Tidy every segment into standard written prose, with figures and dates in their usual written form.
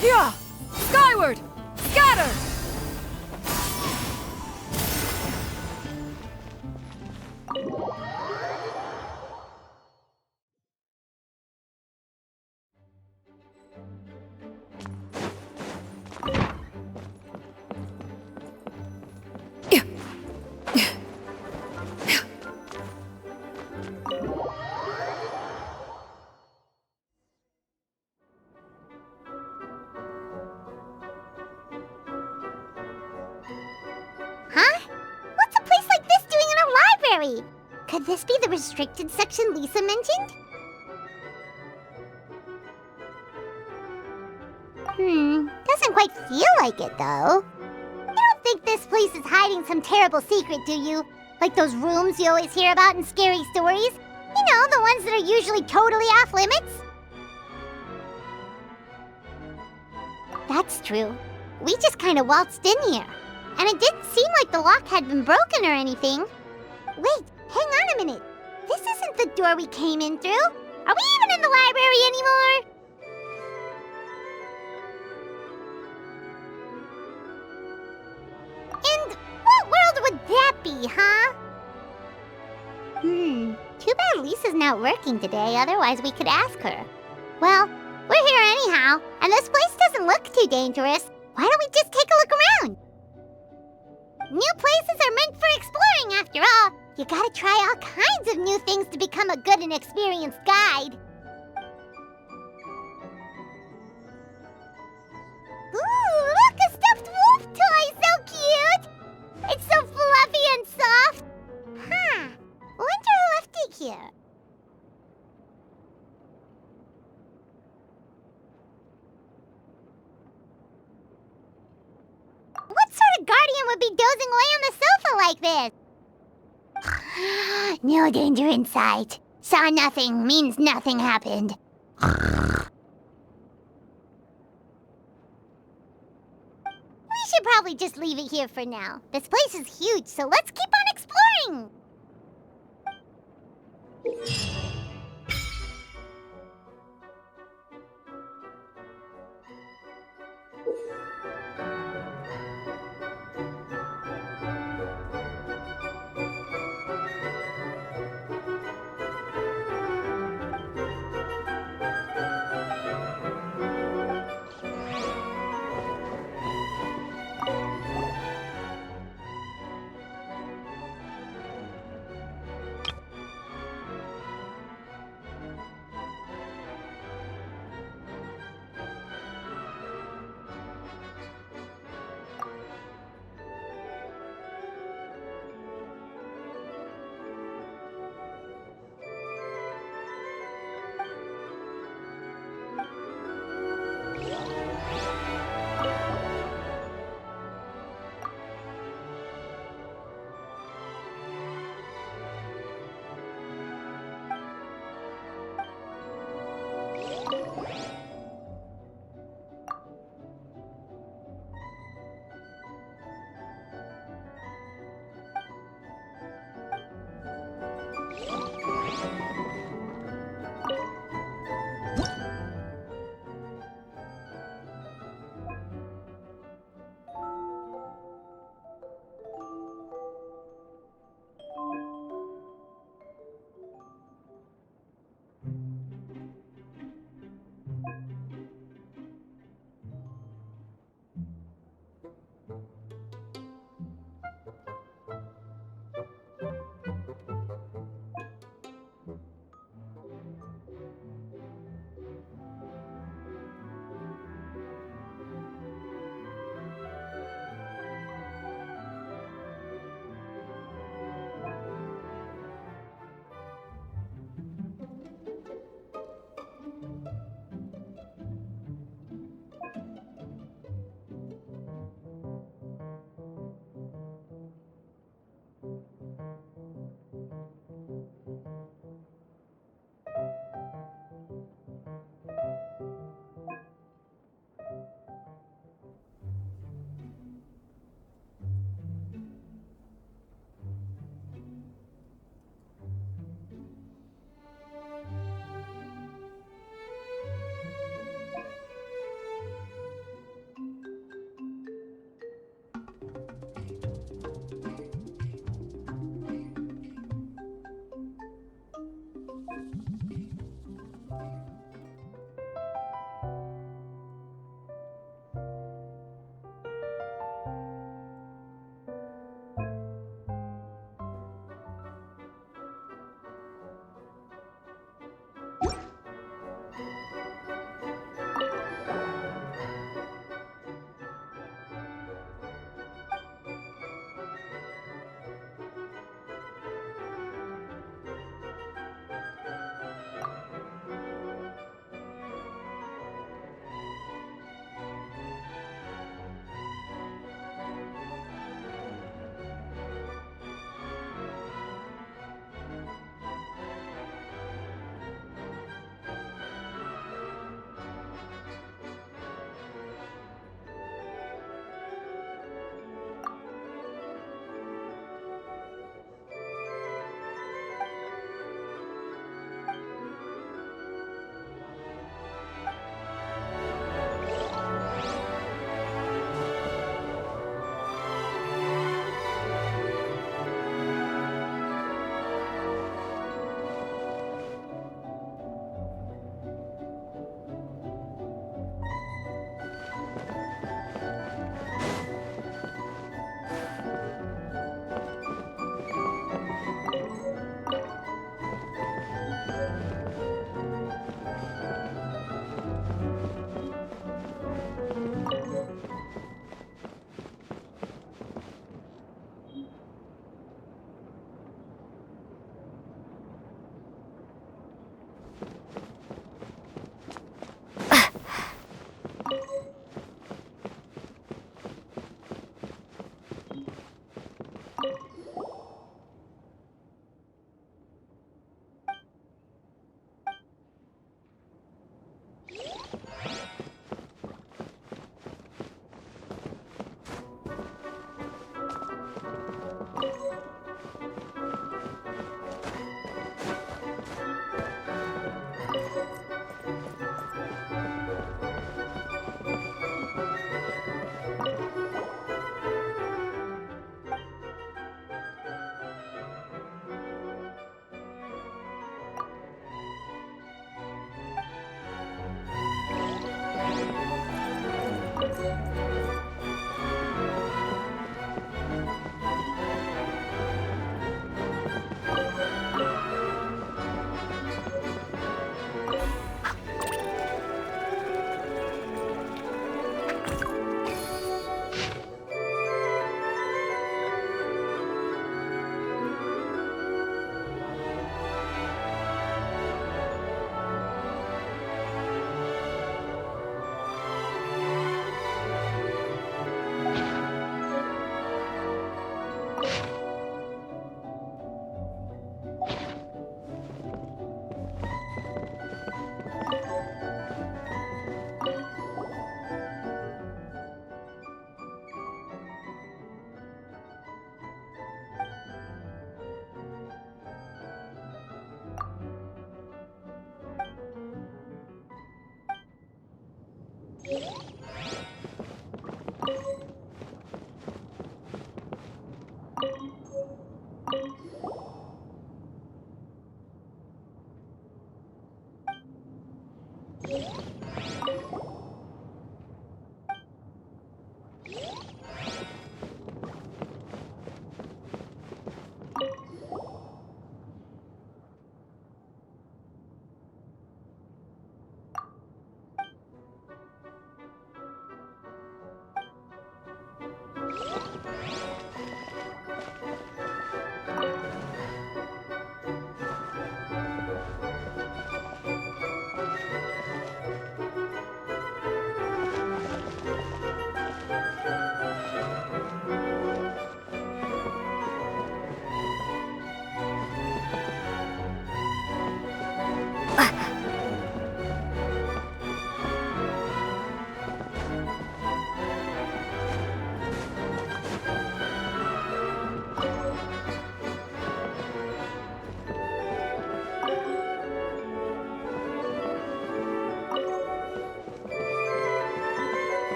Yeah! Skyward! Scatter! Huh? What's a place like this doing in a library? Could this be the restricted section Lisa mentioned? Doesn't quite feel like it, though. You don't think this place is hiding some terrible secret, do you? Like those rooms you always hear about in scary stories? You know, the ones that are usually totally off limits? That's true. We just kind of waltzed in here. And it didn't seem like the lock had been broken or anything. Wait, hang on a minute. This isn't the door we came in through. Are we even in the library anymore? And what world would that be, huh? Too bad Lisa's not working today, otherwise we could ask her. Well, we're here anyhow, and this place doesn't look too dangerous. Why don't we just take a look around? New places are meant for exploring, after all. You gotta try all kinds of new things to become a good and experienced guide. Ooh, look, a stuffed wolf toy! So cute! It's so fluffy and soft. Huh. Wonder who left it here. What sort of guardian would be dozing away on the sofa like this? No danger in sight. Saw nothing means nothing happened. We should probably just leave it here for now. This place is huge, so let's keep on exploring.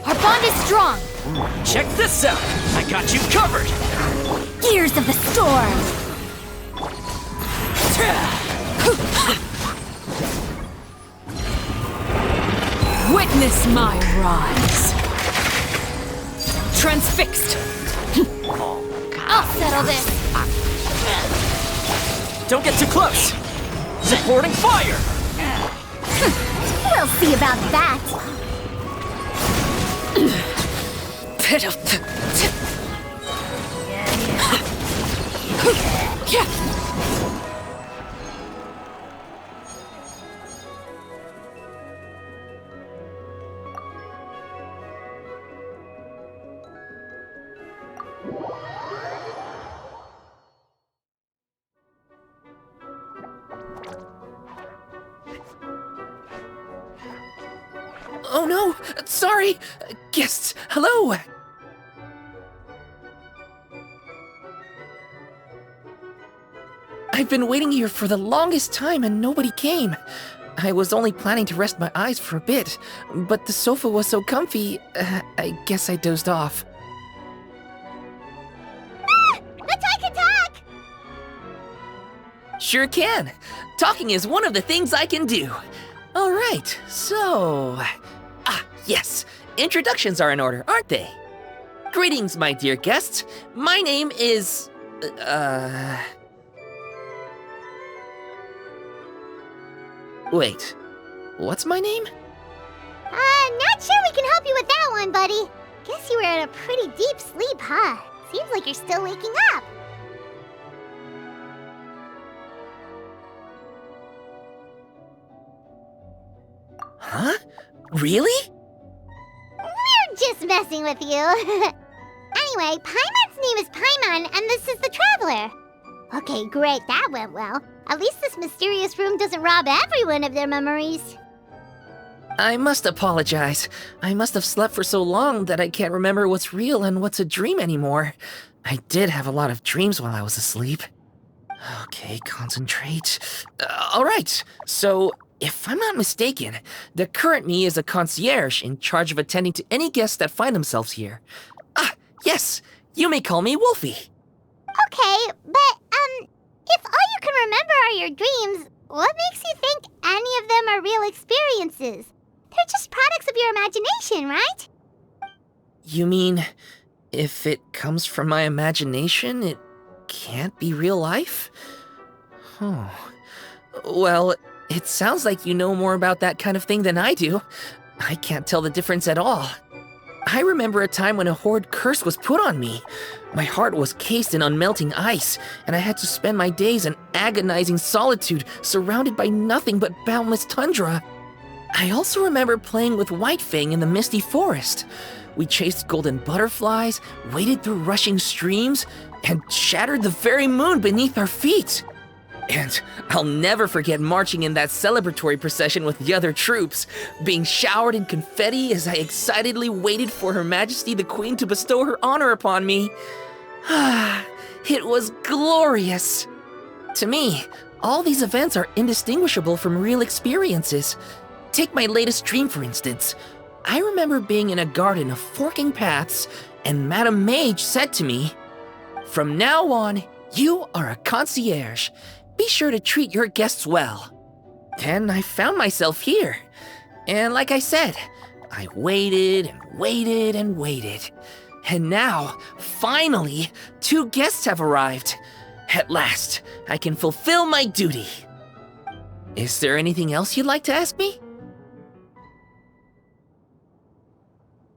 Our bond is strong! Check this out! I got you covered! Gears of the storm! Witness my rise! Transfixed! I'll settle this! Don't get too close! Supporting fire! We'll see about that. Oh no! Sorry! Guests, hello! I've been waiting here for the longest time and nobody came. I was only planning to rest my eyes for a bit, but the sofa was so comfy, I guess I dozed off. Attack, attack! Sure can. Talking is one of the things I can do. All right, so... yes. Introductions are in order, aren't they? Greetings, my dear guests. My name is... Wait. What's my name? Not sure we can help you with that one, buddy. Guess you were in a pretty deep sleep, huh? Seems like you're still waking up. Huh? Really? We're just messing with you. Anyway, Paimon's name is Paimon, and this is the Traveler. Okay, great, that went well. At least this mysterious room doesn't rob everyone of their memories. I must apologize. I must have slept for so long that I can't remember what's real and what's a dream anymore. I did have a lot of dreams while I was asleep. Okay, concentrate. All right, so if I'm not mistaken, the current me is a concierge in charge of attending to any guests that find themselves here. Ah, yes, you may call me Wolfie. Okay, but, if all you can remember are your dreams, what makes you think any of them are real experiences? They're just products of your imagination, right? You mean, if it comes from my imagination, it can't be real life? Oh. Well, it sounds like you know more about that kind of thing than I do. I can't tell the difference at all. I remember a time when a horrid curse was put on me. My heart was cased in unmelting ice, and I had to spend my days in agonizing solitude, surrounded by nothing but boundless tundra. I also remember playing with Whitefang in the misty forest. We chased golden butterflies, waded through rushing streams, and shattered the very moon beneath our feet. And I'll never forget marching in that celebratory procession with the other troops, being showered in confetti as I excitedly waited for Her Majesty the Queen to bestow her honor upon me. It was glorious. To me, all these events are indistinguishable from real experiences. Take my latest dream, for instance. I remember being in a garden of forking paths, and Madame Mage said to me, "From now on, you are a concierge. Be sure to treat your guests well." And I found myself here. And like I said, I waited and waited and waited. And now, finally, 2 guests have arrived. At last, I can fulfill my duty. Is there anything else you'd like to ask me?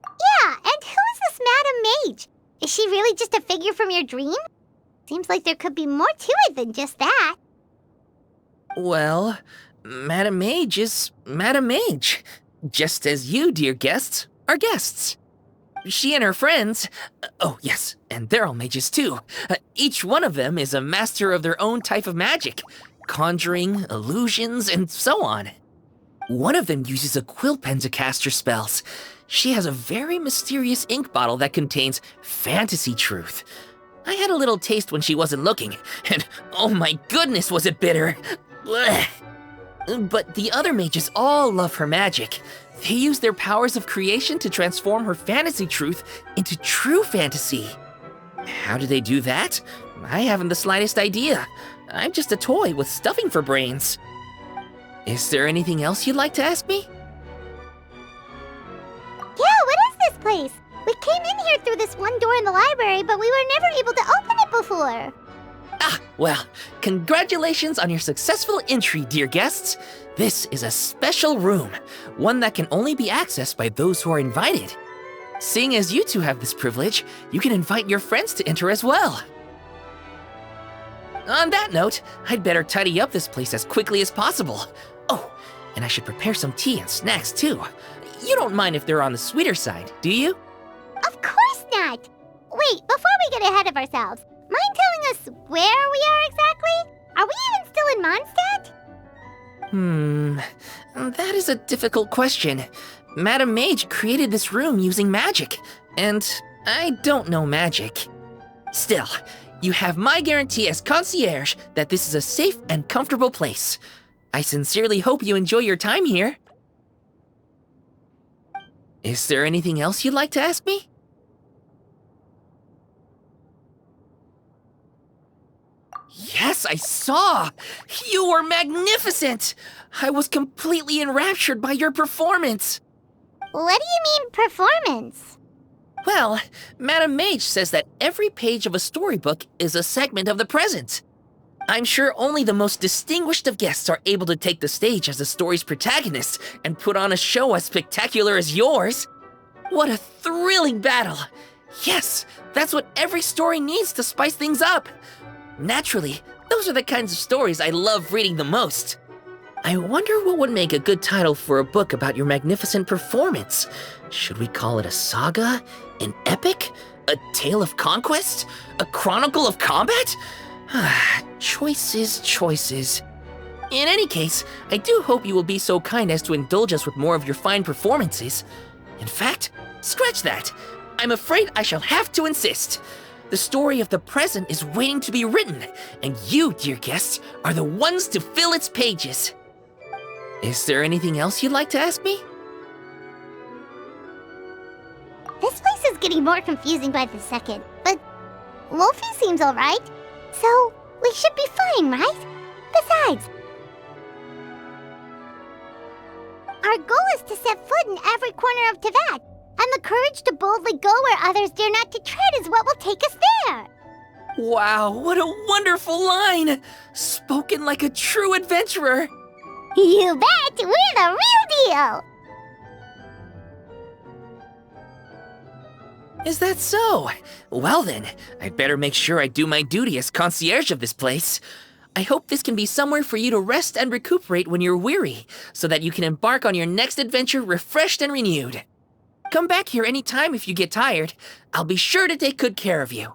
Yeah, and who is this Madame Mage? Is she really just a figure from your dream? Seems like there could be more to it than just that. Well, Madame Mage is Madame Mage, just as you, dear guests, are guests. She and her friends, oh yes, and they're all mages too. Each one of them is a master of their own type of magic, conjuring, illusions, and so on. One of them uses a quill pen to cast her spells. She has a very mysterious ink bottle that contains fantasy truth. I had a little taste when she wasn't looking, and oh my goodness was it bitter! Blech. But the other mages all love her magic. They use their powers of creation to transform her fantasy truth into true fantasy. How do they do that? I haven't the slightest idea. I'm just a toy with stuffing for brains. Is there anything else you'd like to ask me? Yeah, what is this place? We came in here through this one door in the library, but we were never able to open it before. Ah, well, congratulations on your successful entry, dear guests. This is a special room, one that can only be accessed by those who are invited. Seeing as you two have this privilege, you can invite your friends to enter as well. On that note, I'd better tidy up this place as quickly as possible. Oh, and I should prepare some tea and snacks too. You don't mind if they're on the sweeter side, do you? Of course not! Wait, before we get ahead of ourselves, mind telling us where we are exactly? Are we even still in Mondstadt? That is a difficult question. Madame Mage created this room using magic, and I don't know magic. Still, you have my guarantee as concierge that this is a safe and comfortable place. I sincerely hope you enjoy your time here. Is there anything else you'd like to ask me? Yes, I saw! You were magnificent! I was completely enraptured by your performance! What do you mean, performance? Well, Madame Mage says that every page of a storybook is a segment of the present. I'm sure only the most distinguished of guests are able to take the stage as the story's protagonist and put on a show as spectacular as yours. What a thrilling battle! Yes, that's what every story needs to spice things up. Naturally, those are the kinds of stories I love reading the most. I wonder what would make a good title for a book about your magnificent performance. Should we call it a saga? An epic? A tale of conquest? A chronicle of combat? Choices, choices. In any case, I do hope you will be so kind as to indulge us with more of your fine performances. In fact, scratch that. I'm afraid I shall have to insist. The story of the present is waiting to be written, and you, dear guests, are the ones to fill its pages. Is there anything else you'd like to ask me? This place is getting more confusing by the second, but Wolfie seems alright, so we should be fine, right? Besides, our goal is to set foot in every corner of Teyvat, and the courage to boldly go where others dare not to tread is what will take us there. Wow, what a wonderful line! Spoken like a true adventurer! You bet! We're the real deal! Is that so? Well then, I'd better make sure I do my duty as concierge of this place. I hope this can be somewhere for you to rest and recuperate when you're weary, so that you can embark on your next adventure refreshed and renewed. Come back here anytime if you get tired. I'll be sure to take good care of you.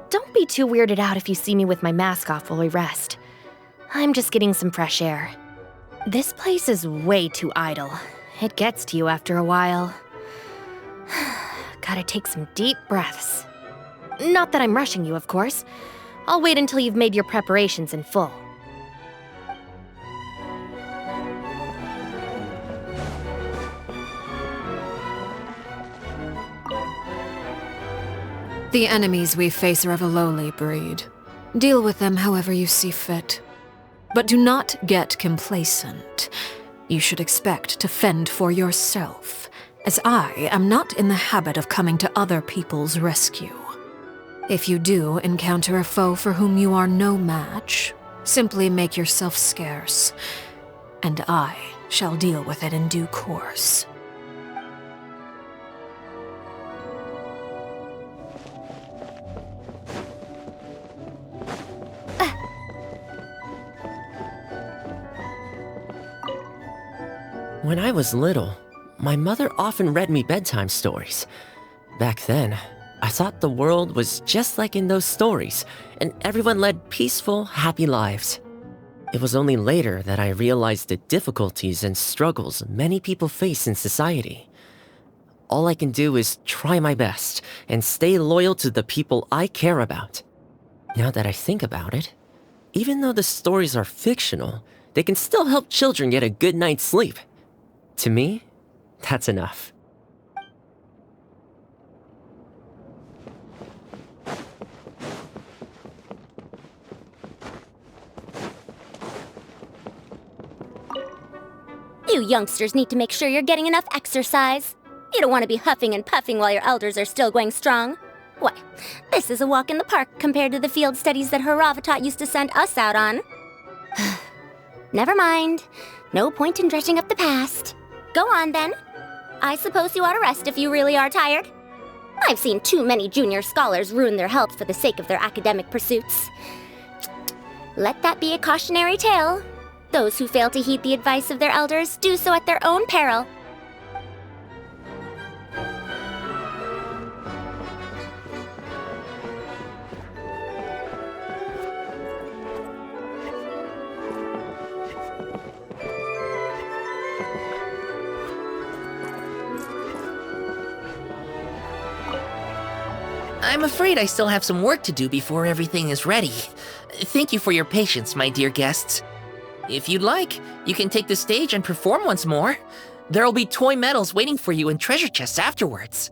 Don't be too weirded out if you see me with my mask off while we rest. I'm just getting some fresh air. This place is way too idle. It gets to you after a while. Gotta take some deep breaths. Not that I'm rushing you, of course. I'll wait until you've made your preparations in full. The enemies we face are of a lowly breed. Deal with them however you see fit. But do not get complacent. You should expect to fend for yourself, as I am not in the habit of coming to other people's rescue. If you do encounter a foe for whom you are no match, simply make yourself scarce, and I shall deal with it in due course. When I was little, my mother often read me bedtime stories. Back then, I thought the world was just like in those stories, and everyone led peaceful, happy lives. It was only later that I realized the difficulties and struggles many people face in society. All I can do is try my best and stay loyal to the people I care about. Now that I think about it, even though the stories are fictional, they can still help children get a good night's sleep. To me, that's enough. You youngsters need to make sure you're getting enough exercise. You don't want to be huffing and puffing while your elders are still going strong. Why, this is a walk in the park compared to the field studies that Haravatat used to send us out on. Never mind. No point in dredging up the past. Go on, then. I suppose you ought to rest if you really are tired. I've seen too many junior scholars ruin their health for the sake of their academic pursuits. Let that be a cautionary tale. Those who fail to heed the advice of their elders do so at their own peril. I'm afraid I still have some work to do before everything is ready. Thank you for your patience, my dear guests. If you'd like, you can take the stage and perform once more. There'll be toy medals waiting for you in treasure chests afterwards.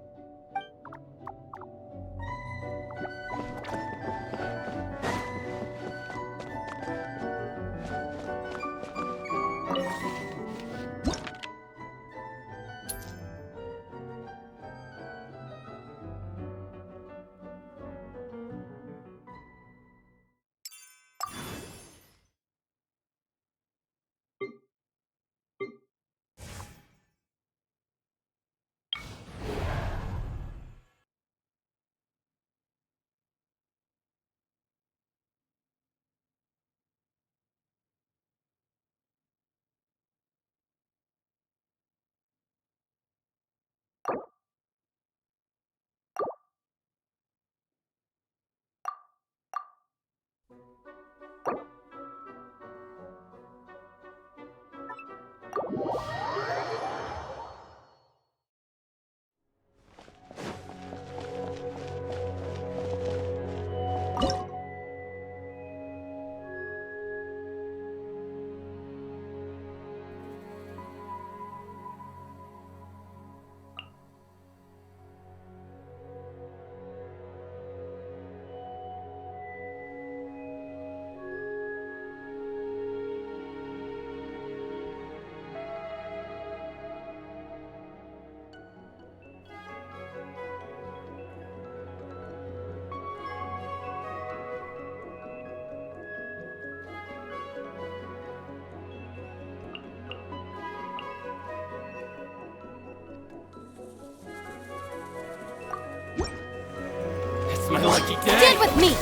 It's my lucky day. Stand with me!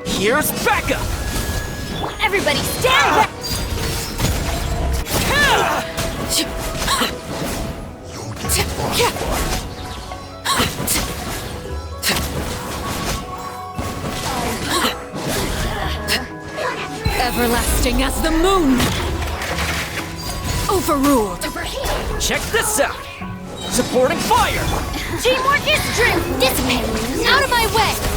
Here's Becca! Everybody stand back! Everlasting as the moon! Overruled! Check this out! Supporting fire! Teamwork is strength! Dissipate! Out of my way!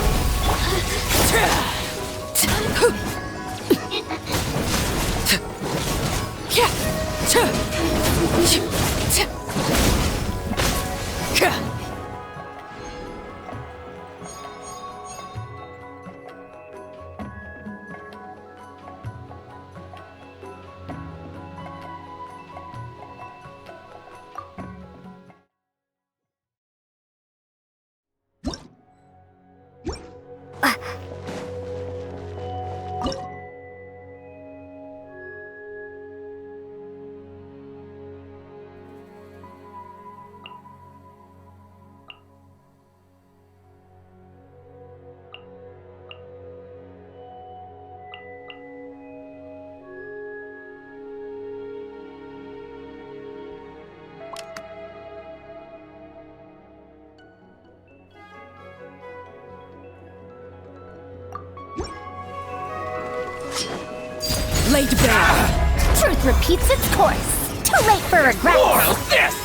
Laid bare. Truth repeats its course. Too late for regret. How's this?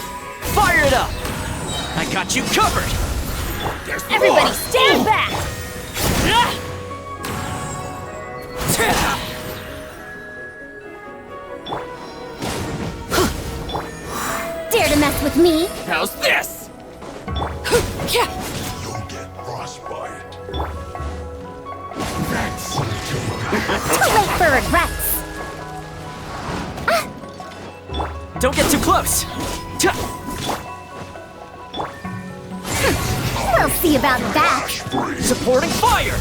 Fire it up! I got you covered! There's Everybody more. stand back! Dare to mess with me? How's this? You'll get frostbite. That's Too late for regrets. Don't get too close! We'll see about that. Supporting fire!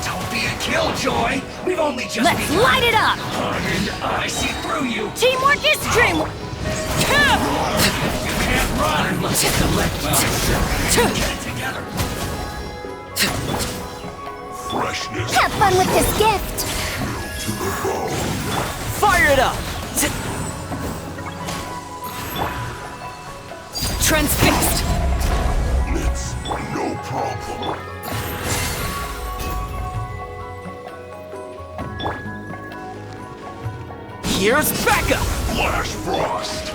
Don't be a killjoy. We've only just Let's light it up! and I see through you. Teamwork is strength! You can't run unless you collect yourself. Get it together. Freshness Have fun with this gift. to the bone. Fire it up! Transfixed! Blitz, no problem. Here's Becca! Flash frost.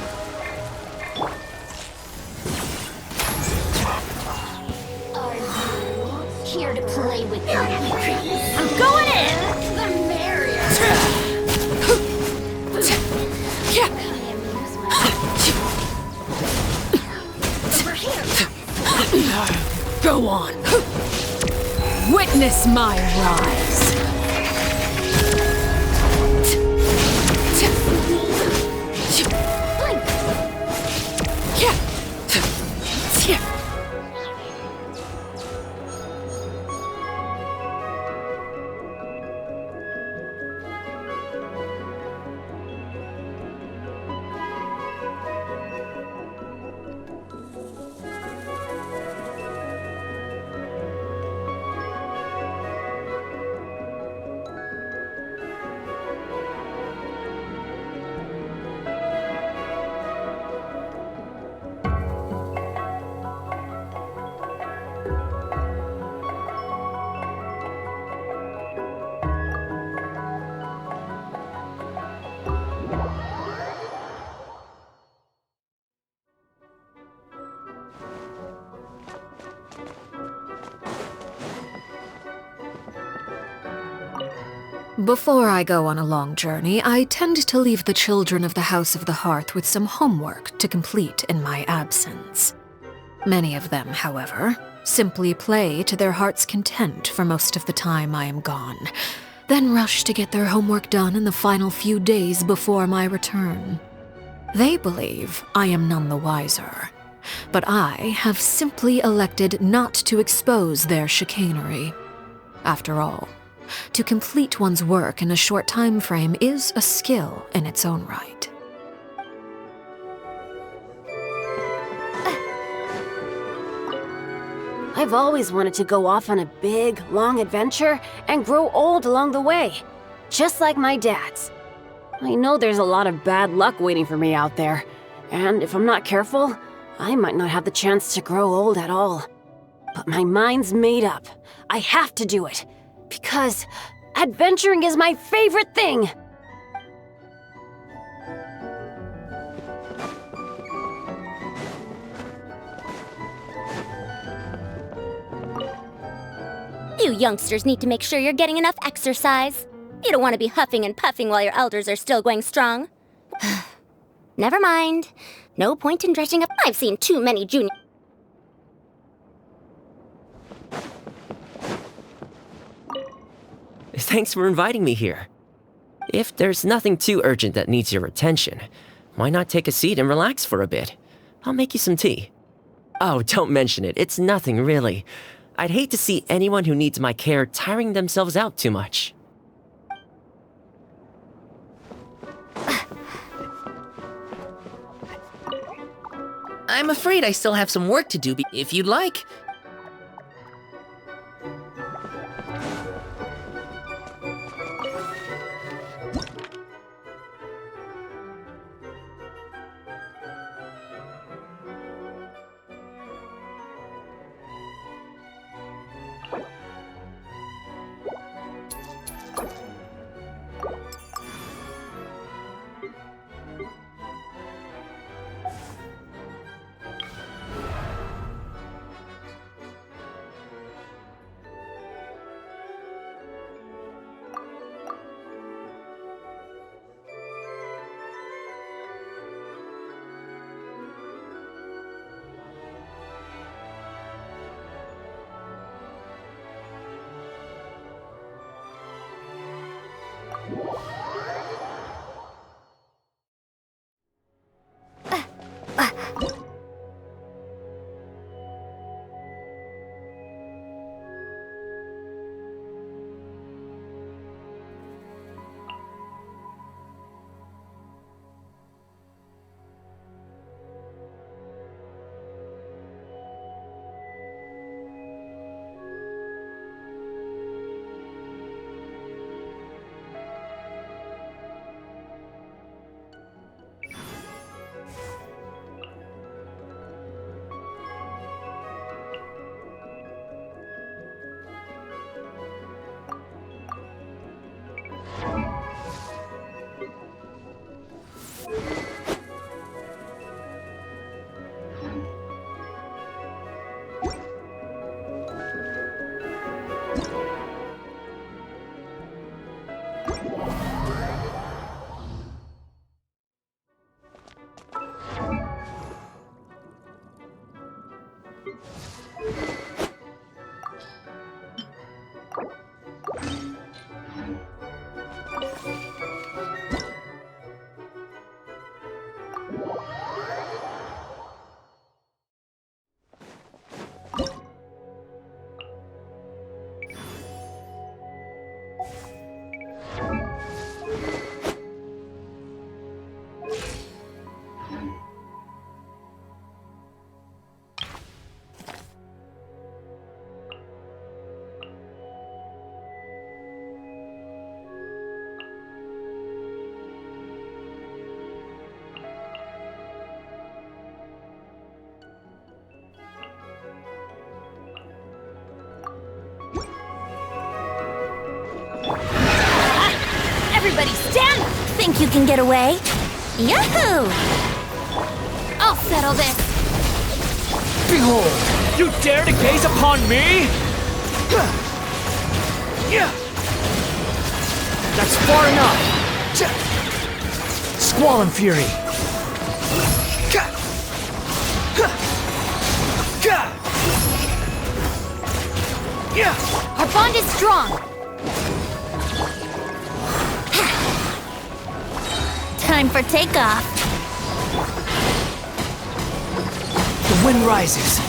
Here to play with you. I'm going in! The merrier. Over here. Go on! Witness my rise! Before I go on a long journey, I tend to leave the children of the House of the Hearth with some homework to complete in my absence. Many of them, however, simply play to their heart's content for most of the time I am gone, then rush to get their homework done in the final few days before my return. They believe I am none the wiser, but I have simply elected not to expose their chicanery. After all, to complete one's work in a short time frame is a skill in its own right. I've always wanted to go off on a big, long adventure and grow old along the way, just like my dad's. I know there's a lot of bad luck waiting for me out there, and if I'm not careful, I might not have the chance to grow old at all. But my mind's made up. I have to do it, because adventuring is my favorite thing! You youngsters need to make sure you're getting enough exercise. You don't want to be huffing and puffing while your elders are still going strong. Never mind. No point in dressing up. I've seen too many junior... Thanks for inviting me here. If there's nothing too urgent that needs your attention, why not take a seat and relax for a bit? I'll make you some tea. Oh, don't mention it. It's nothing, really. I'd hate to see anyone who needs my care tiring themselves out too much. I'm afraid I still have some work to do, if you'd like. Everybody stand! Think you can get away? Yahoo! I'll settle this. Behold! You dare to gaze upon me? That's far enough! Squall and Fury! Our bond is strong. Time for takeoff. The wind rises.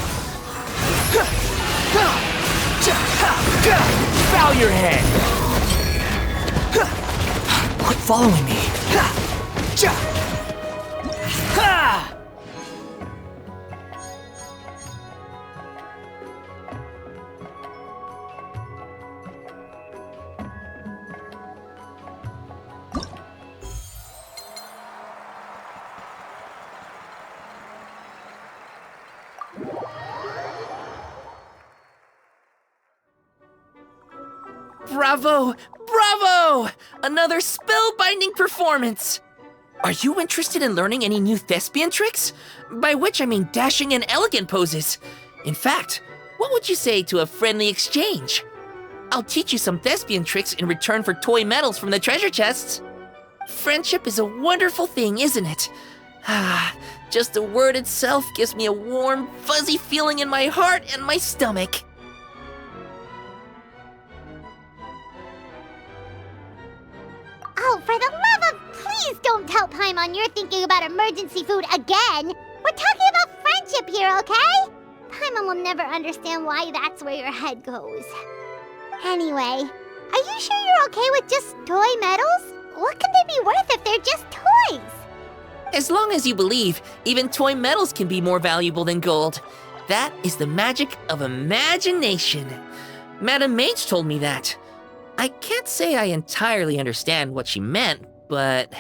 Bow your head! Quit following me. Bravo! Bravo! Another spellbinding performance! Are you interested in learning any new thespian tricks? By which I mean dashing and elegant poses. In fact, what would you say to a friendly exchange? I'll teach you some thespian tricks in return for toy medals from the treasure chests. Friendship is a wonderful thing, isn't it? Ah, just the word itself gives me a warm, fuzzy feeling in my heart and my stomach. Oh, for the love of... Please don't tell Paimon you're thinking about emergency food again! We're talking about friendship here, okay? Paimon will never understand why that's where your head goes. Anyway, are you sure you're okay with just toy medals? What can they be worth if they're just toys? As long as you believe, even toy medals can be more valuable than gold. That is the magic of imagination. Madame Mage told me that. I can't say I entirely understand what she meant, but...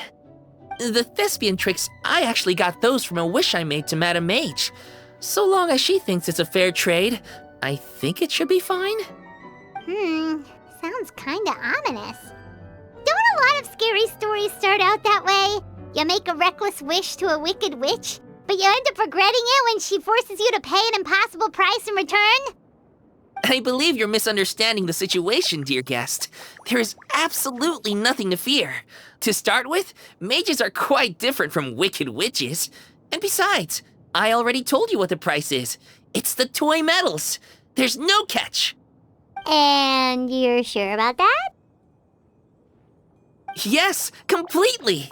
The thespian tricks, I actually got those from a wish I made to Madame Mage. So long as she thinks it's a fair trade, I think it should be fine. Sounds kinda ominous. Don't a lot of scary stories start out that way? You make a reckless wish to a wicked witch, but you end up regretting it when she forces you to pay an impossible price in return? I believe you're misunderstanding the situation, dear guest. There is absolutely nothing to fear. To start with, mages are quite different from wicked witches. And besides, I already told you what the price is. It's the toy medals. There's no catch. And you're sure about that? Yes, completely.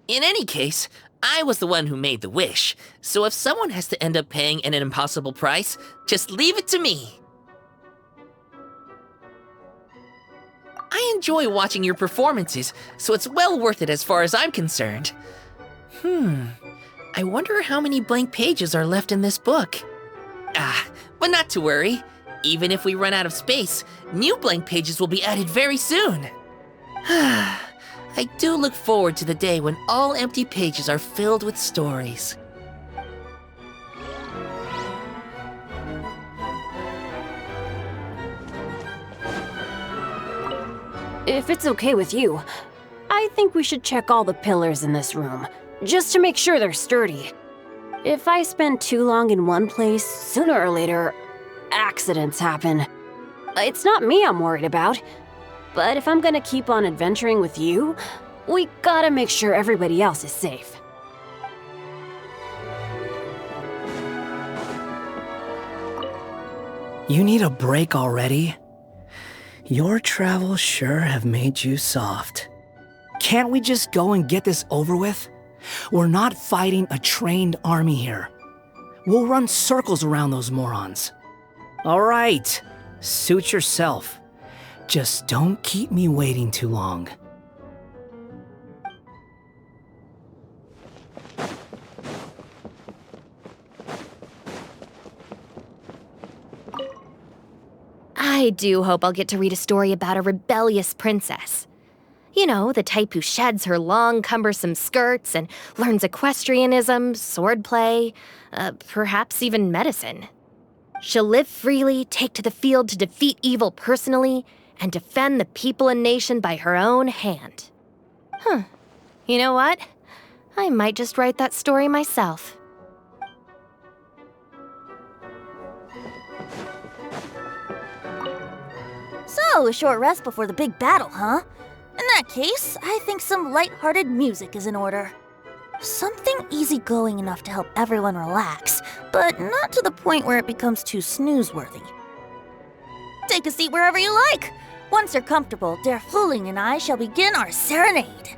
In any case, I was the one who made the wish. So if someone has to end up paying an impossible price, just leave it to me. I enjoy watching your performances, so it's well worth it as far as I'm concerned. I wonder how many blank pages are left in this book. But not to worry. Even if we run out of space, new blank pages will be added very soon. I do look forward to the day when all empty pages are filled with stories. If it's okay with you, I think we should check all the pillars in this room, just to make sure they're sturdy. If I spend too long in one place, sooner or later, accidents happen. It's not me I'm worried about, but if I'm gonna keep on adventuring with you, we gotta make sure everybody else is safe. You need a break already? Your travels sure have made you soft. Can't we just go and get this over with? We're not fighting a trained army here. We'll run circles around those morons. All right, suit yourself. Just don't keep me waiting too long. I do hope I'll get to read a story about a rebellious princess. You know, the type who sheds her long, cumbersome skirts and learns equestrianism, swordplay, perhaps even medicine. She'll live freely, take to the field to defeat evil personally, and defend the people and nation by her own hand. You know what? I might just write that story myself. So, a short rest before the big battle, huh? In that case, I think some light-hearted music is in order. Something easygoing enough to help everyone relax, but not to the point where it becomes too snooze-worthy. Take a seat wherever you like. Once you're comfortable, Der Frühling and I shall begin our serenade.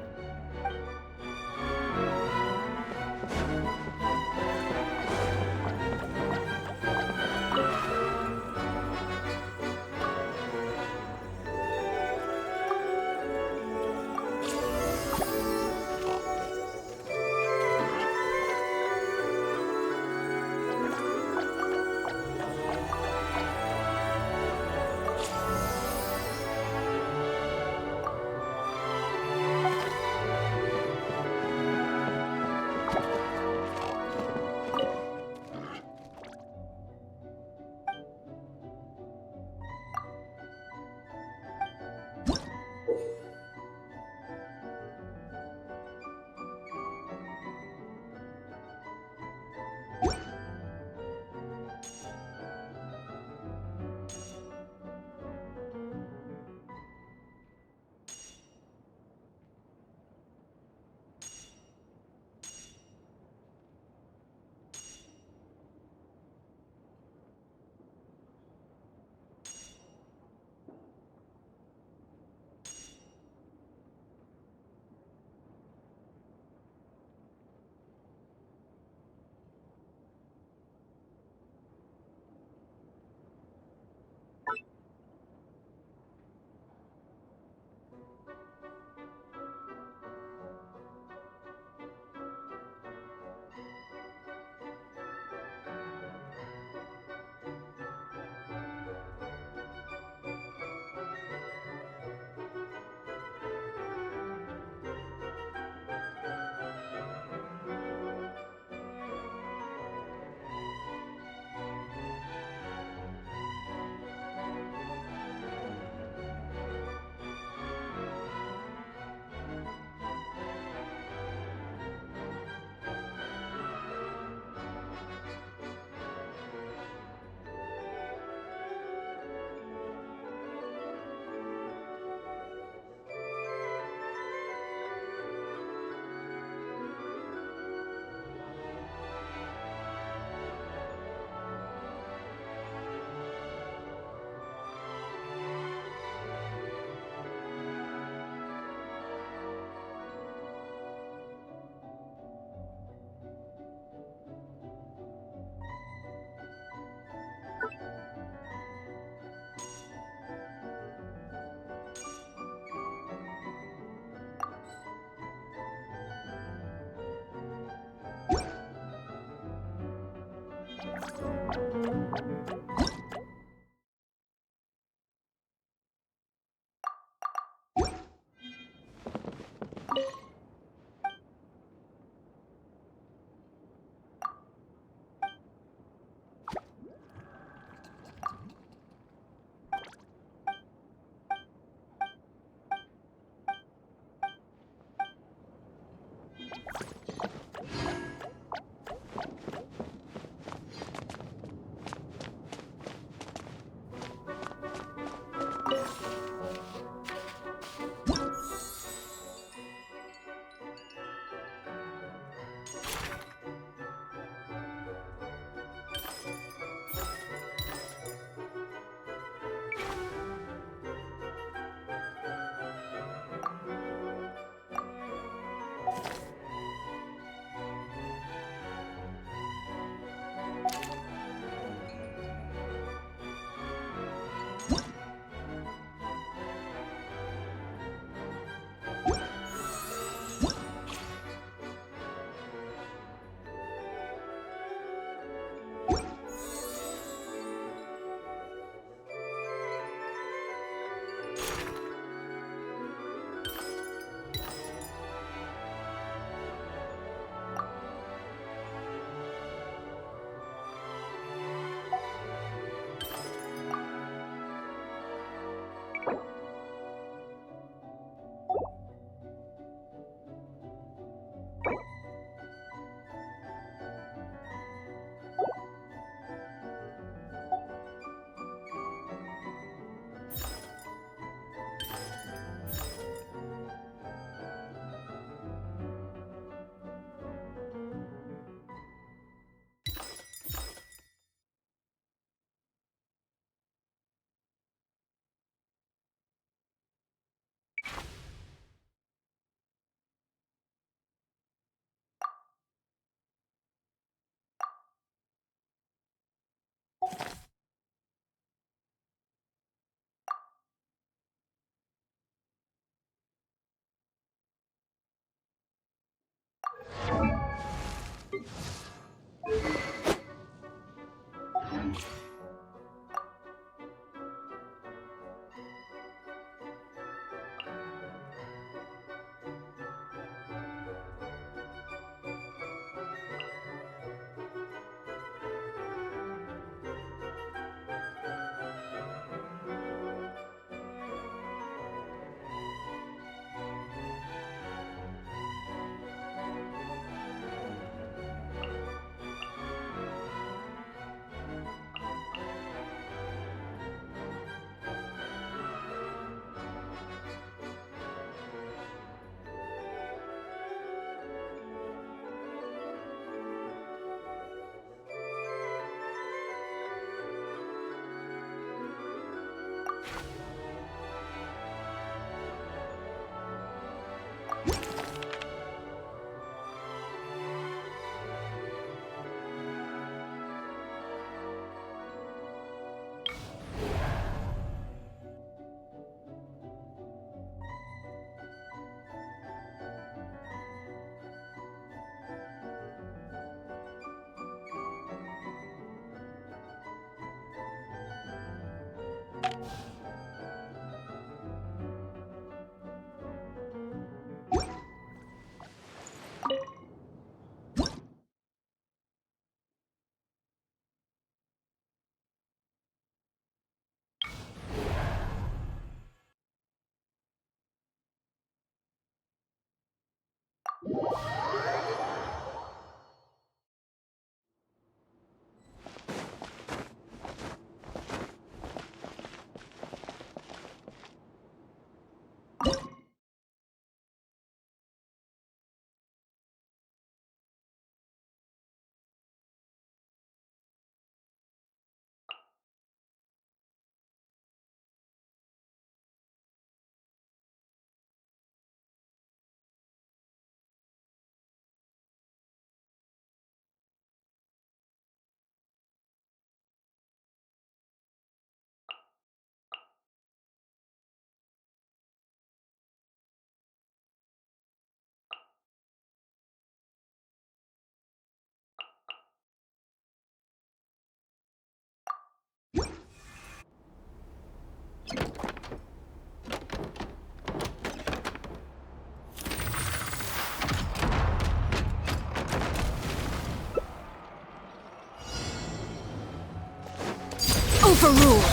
Overruled!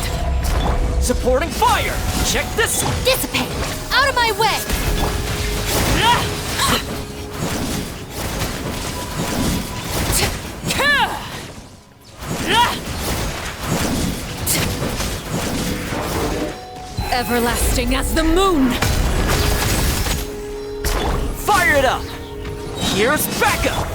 Supporting fire! Check this! Dissipate! Out of my way! Everlasting as the moon! Fire it up! Here's backup!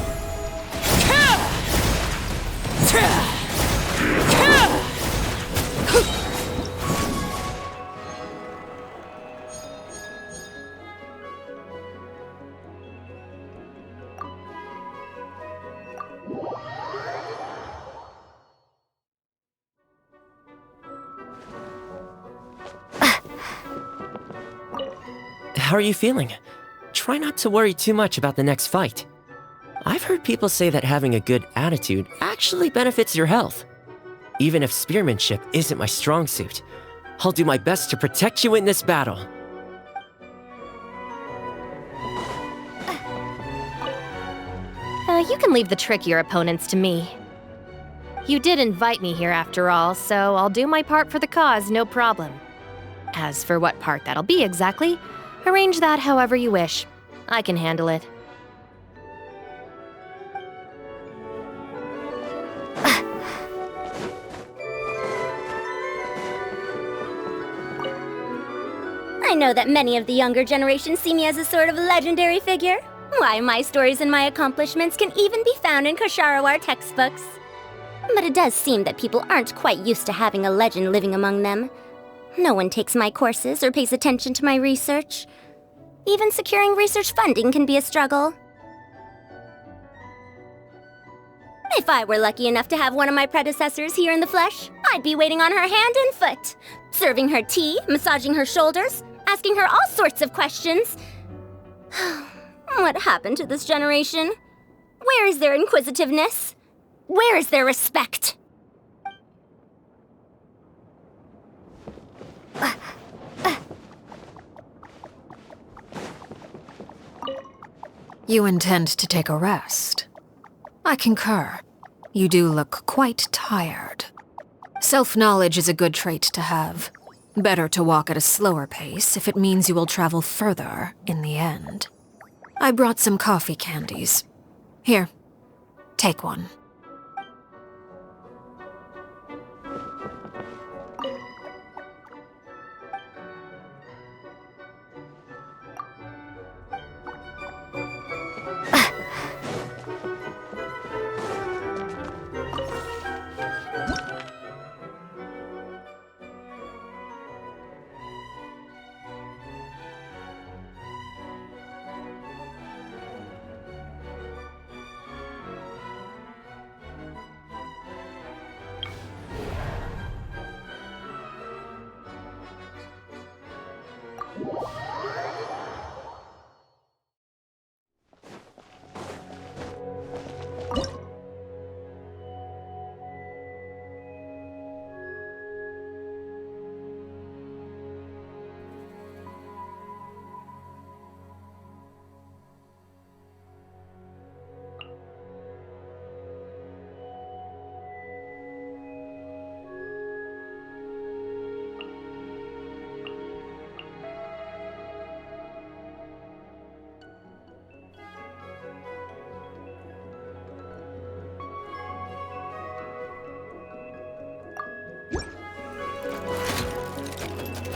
How are you feeling? Try not to worry too much about the next fight. I've heard people say that having a good attitude actually benefits your health. Even if spearmanship isn't my strong suit, I'll do my best to protect you in this battle. You can leave the trickier opponents to me. You did invite me here after all, so I'll do my part for the cause, no problem. As for what part that'll be exactly, arrange that however you wish. I can handle it. I know that many of the younger generation see me as a sort of legendary figure. Why, my stories and my accomplishments can even be found in Kosharawar textbooks. But it does seem that people aren't quite used to having a legend living among them. No one takes my courses or pays attention to my research. Even securing research funding can be a struggle. If I were lucky enough to have one of my predecessors here in the flesh, I'd be waiting on her hand and foot, serving her tea, massaging her shoulders, asking her all sorts of questions. What happened to this generation? Where is their inquisitiveness? Where is their respect? You intend to take a rest? I concur. You do look quite tired. Self-knowledge is a good trait to have. Better to walk at a slower pace if it means you will travel further in the end. I brought some coffee candies. Here, take one.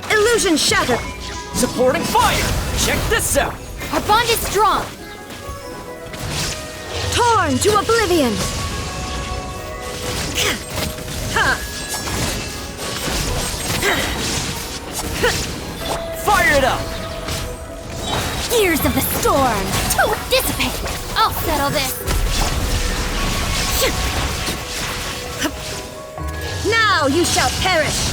Illusion shattered! Supporting fire! Check this out! Our bond is strong! Torn to oblivion! Fire it up! Gears of the storm! To dissipate! I'll settle this! Now you shall perish!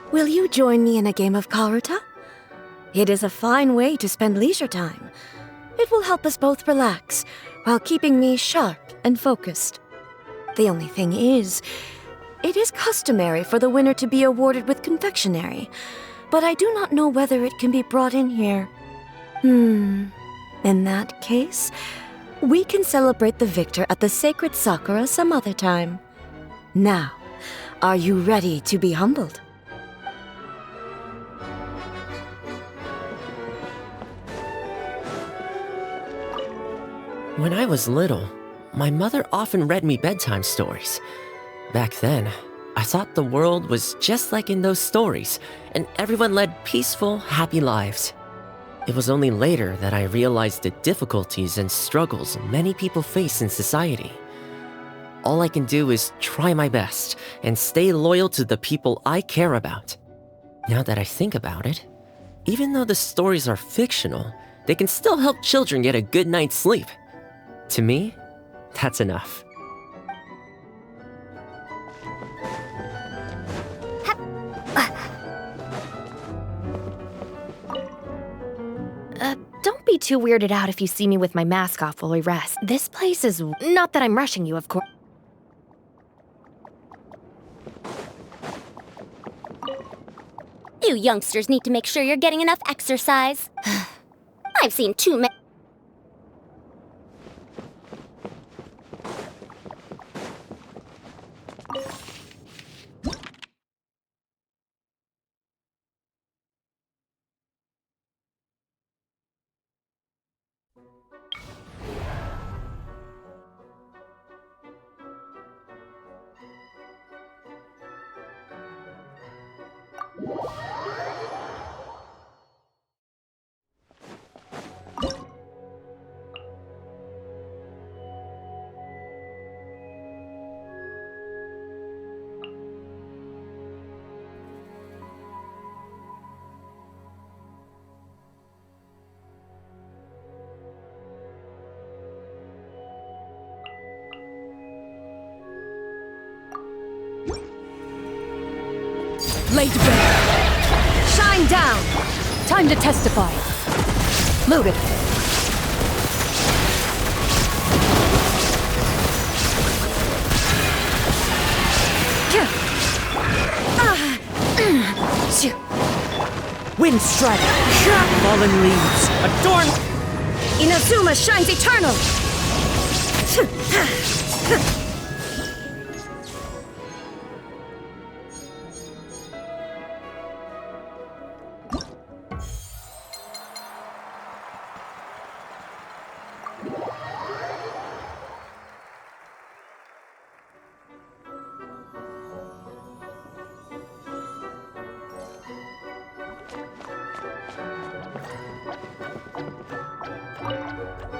Will you join me in a game of Karuta? It is a fine way to spend leisure time. It will help us both relax, while keeping me sharp and focused. The only thing is, it is customary for the winner to be awarded with confectionery, but I do not know whether it can be brought in here. In that case, we can celebrate the victor at the Sacred Sakura some other time. Now, are you ready to be humbled? When I was little, my mother often read me bedtime stories. Back then, I thought the world was just like in those stories, and everyone led peaceful, happy lives. It was only later that I realized the difficulties and struggles many people face in society. All I can do is try my best and stay loyal to the people I care about. Now that I think about it, even though the stories are fictional, they can still help children get a good night's sleep. To me, that's enough. Don't be too weirded out if you see me with my mask off while we rest. This place is... Not that I'm rushing you, of course. You youngsters need to make sure you're getting enough exercise. I've seen too many. laid bare. Shine down! Time to testify. Loaded. Wind strike. Fallen leaves. Adorn. Inazuma shines eternal.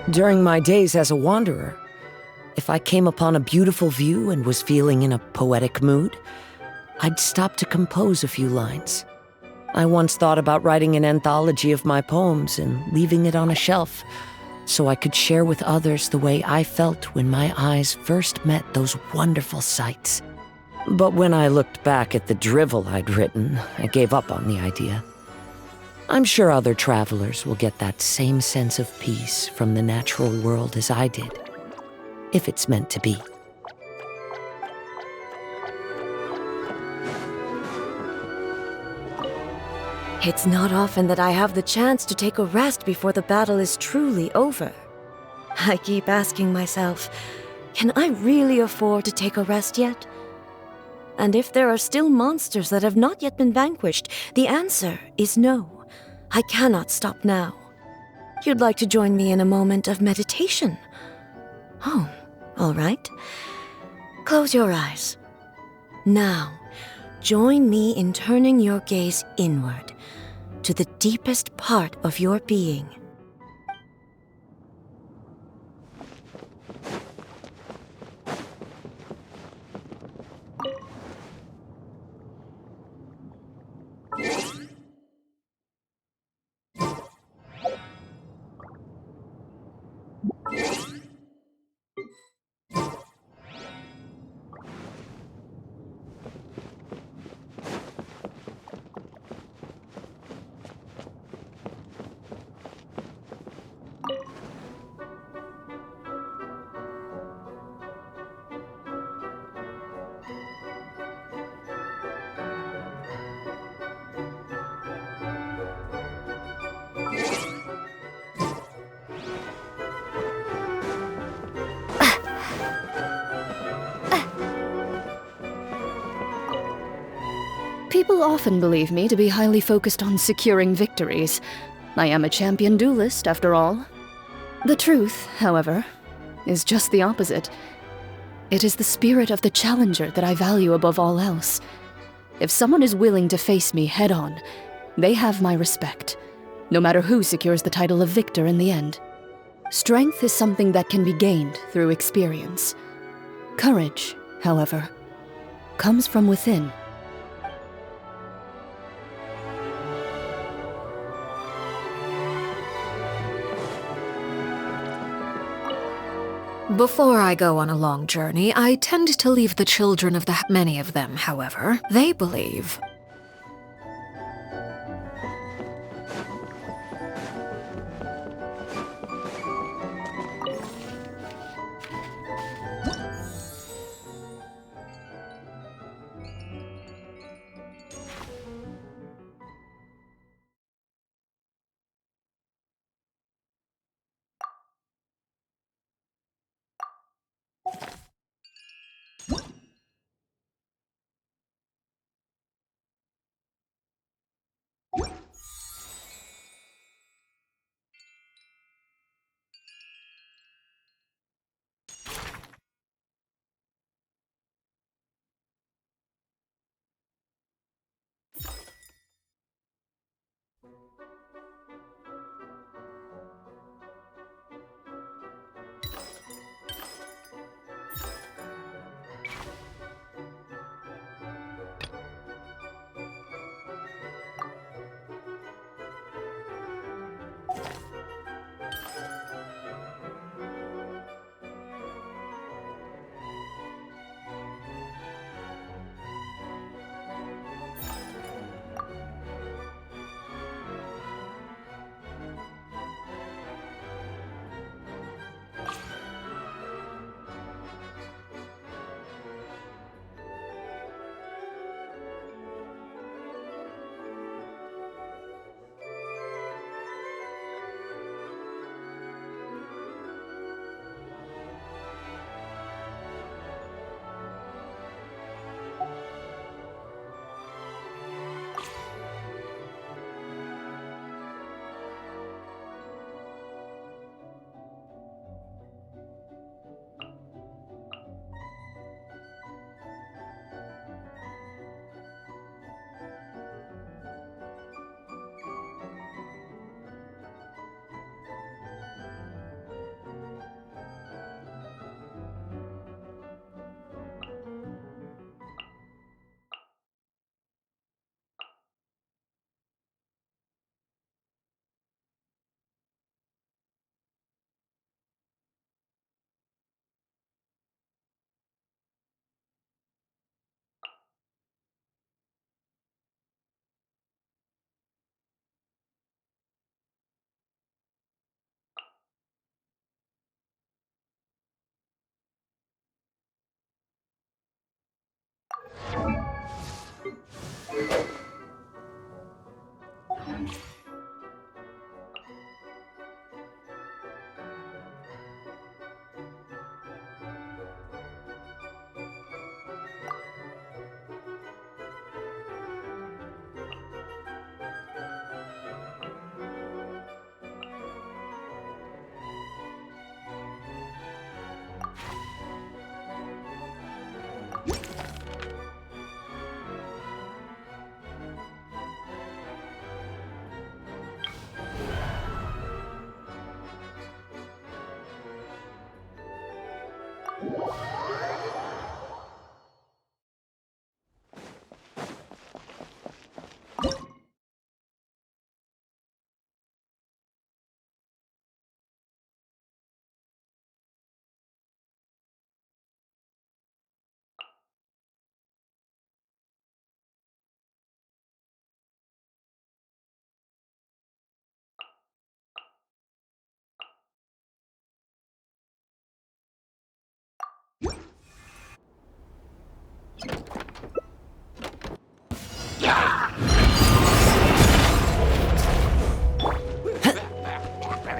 During my days as a wanderer, if I came upon a beautiful view and was feeling in a poetic mood, I'd stop to compose a few lines. I once thought about writing an anthology of my poems and leaving it on a shelf so I could share with others the way I felt when my eyes first met those wonderful sights. But when I looked back at the drivel I'd written, I gave up on the idea. I'm sure other travelers will get that same sense of peace from the natural world as I did, if it's meant to be. It's not often that I have the chance to take a rest before the battle is truly over. I keep asking myself, can I really afford to take a rest yet? And if there are still monsters that have not yet been vanquished, the answer is no. I cannot stop now. You'd like to join me in a moment of meditation? Oh, all right. Close your eyes. Now, join me in turning your gaze inward, to the deepest part of your being. People often believe me to be highly focused on securing victories. I am a champion duelist, after all. The truth, however, is just the opposite. It is the spirit of the challenger that I value above all else. If someone is willing to face me head-on, they have my respect, no matter who secures the title of victor in the end. Strength is something that can be gained through experience. Courage, however, comes from within. Before I go on a long journey, I tend to leave the children of the many of them, however. They believe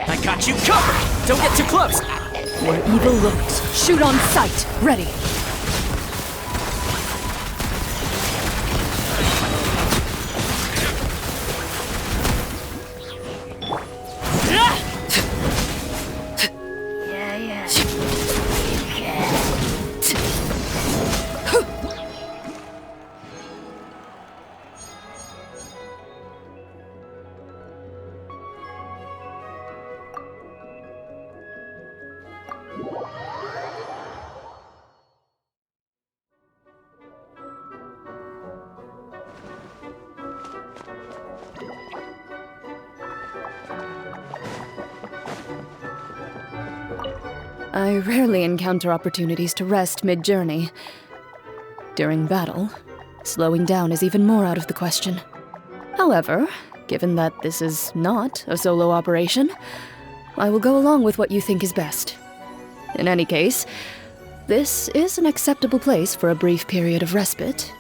I got you covered! Don't get too close! Where evil lurks, shoot on sight. Ready. I rarely encounter opportunities to rest mid-journey. During battle, slowing down is even more out of the question. However, given that this is not a solo operation, I will go along with what you think is best. In any case, this is an acceptable place for a brief period of respite.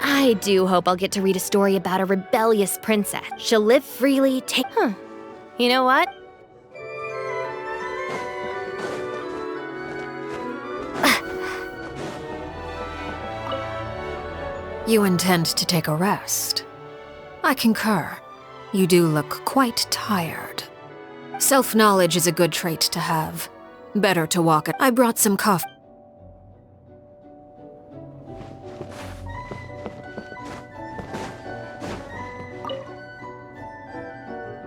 I do hope I'll get to read a story about a rebellious princess. She'll live freely, You know what? You intend to take a rest. I concur. You do look quite tired. Self-knowledge is a good trait to have. Better to walk it. I brought some coffee.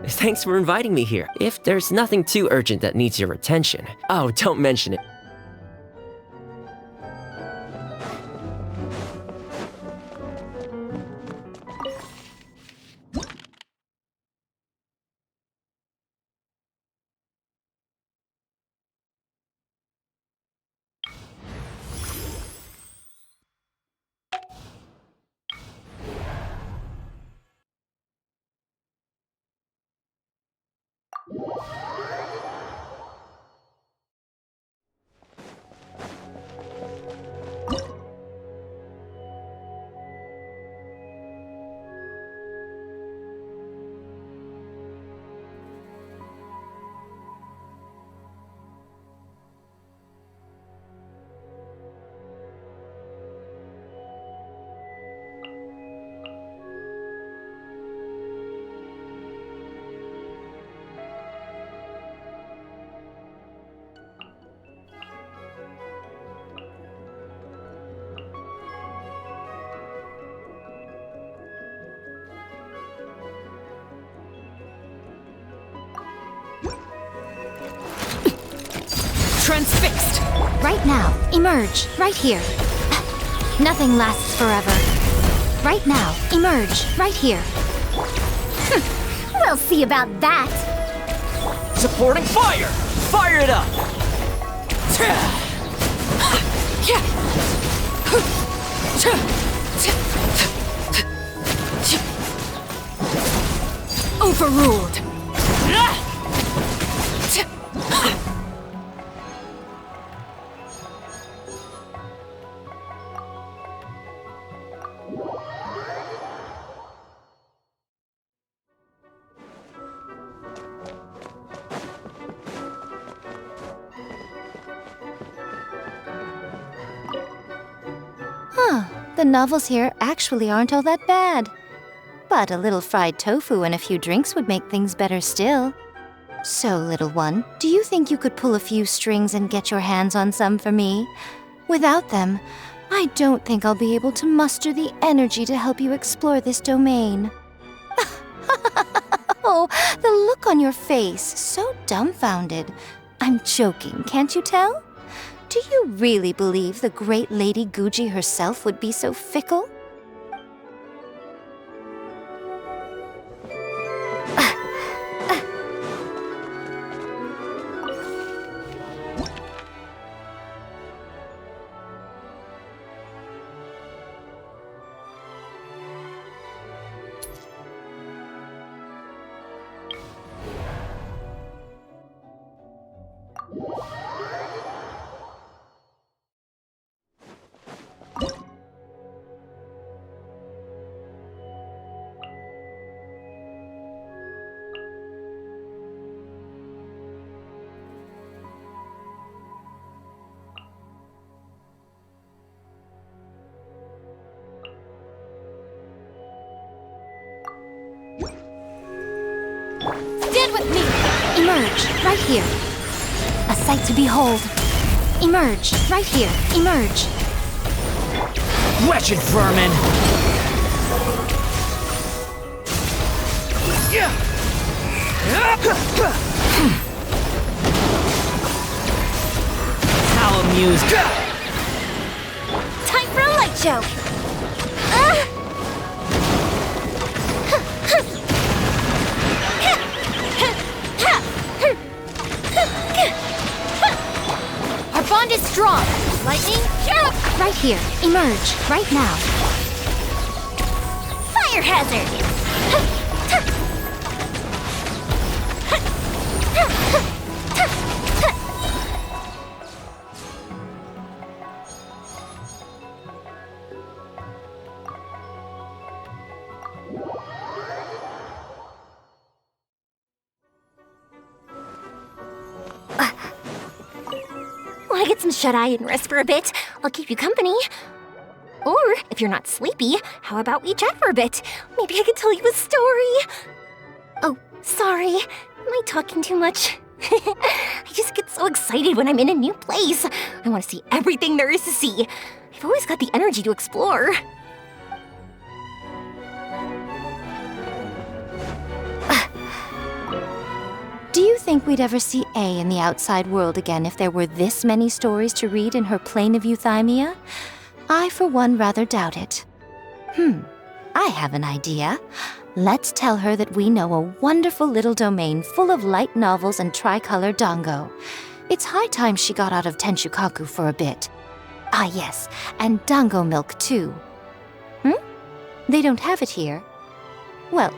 Thanks for inviting me here. If there's nothing too urgent that needs your attention, oh, don't mention it. Transfixed! Right now, emerge, right here. Nothing lasts forever. Right now, emerge, right here. We'll see about that. Supporting fire! Fire it up! Overruled! The novels here actually aren't all that bad. But a little fried tofu and a few drinks would make things better still. So, little one, do you think you could pull a few strings and get your hands on some for me? Without them, I don't think I'll be able to muster the energy to help you explore this domain. Oh, the look on your face, so dumbfounded. I'm joking, can't you tell? Do you really believe the great Lady Guji herself would be so fickle? Stand with me! Emerge, right here. A sight to behold. Emerge, right here. Emerge. Wretched vermin! How amused! Time for a light show! Our bond is strong. Lightning, you're up! Right here. Emerge, right now. Fire hazard! Want to get some shut-eye and rest for a bit? I'll keep you company. Or, if you're not sleepy, how about we chat for a bit? Maybe I could tell you a story. Oh, sorry. Am I talking too much? I just get so excited when I'm in a new place. I want to see everything there is to see. I've always got the energy to explore. Do you think we'd ever see A in the outside world again if there were this many stories to read in her plane of euthymia? I, for one, rather doubt it. I have an idea. Let's tell her that we know a wonderful little domain full of light novels and tricolor dango. It's high time she got out of Tenshukaku for a bit. Ah, yes, and dango milk, too. They don't have it here. Well,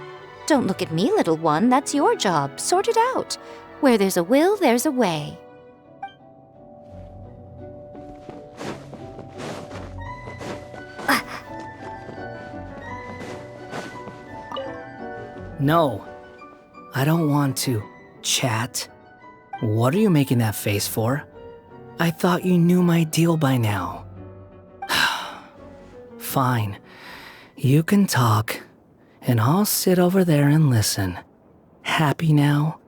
don't look at me, little one. That's your job. Sort it out. Where there's a will, there's a way. No, I don't want to chat. What are you making that face for? I thought you knew my deal by now. Fine, you can talk, and I'll sit over there and listen. Happy now?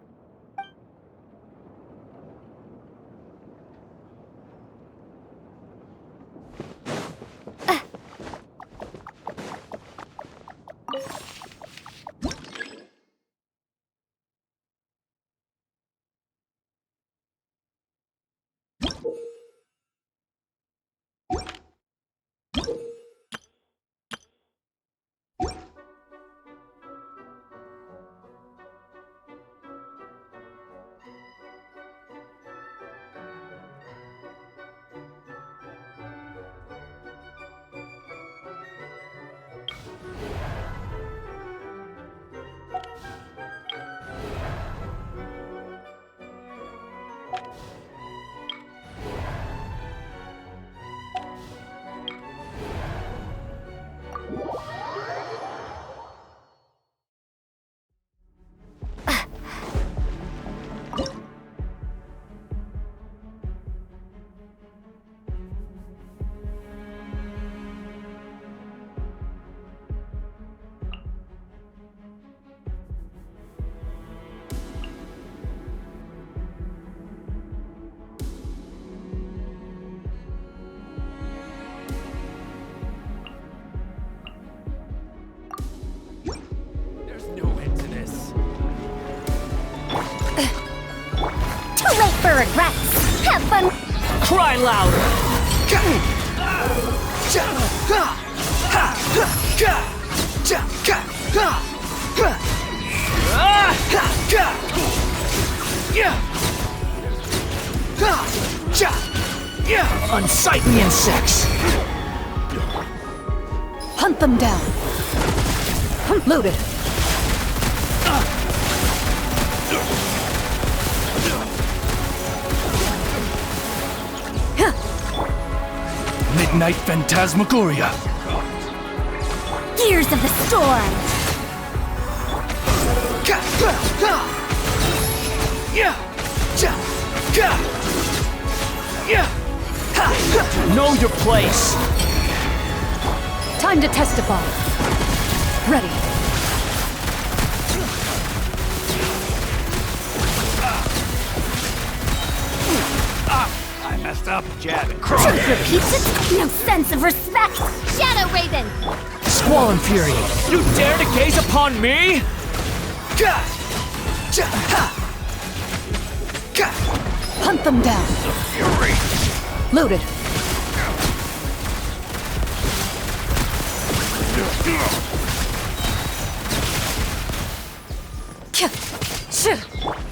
Try louder! Unsightly insects! Hunt them down. Loaded. Midnight Phantasmagoria. Gears of the Storm! Know your place! Time to testify. Ready. I messed up, Jab. Truth repeats it? No sense of respect! Shadow Raven! Squall and Fury, you dare to gaze upon me? Hunt them down. Fury. Loaded.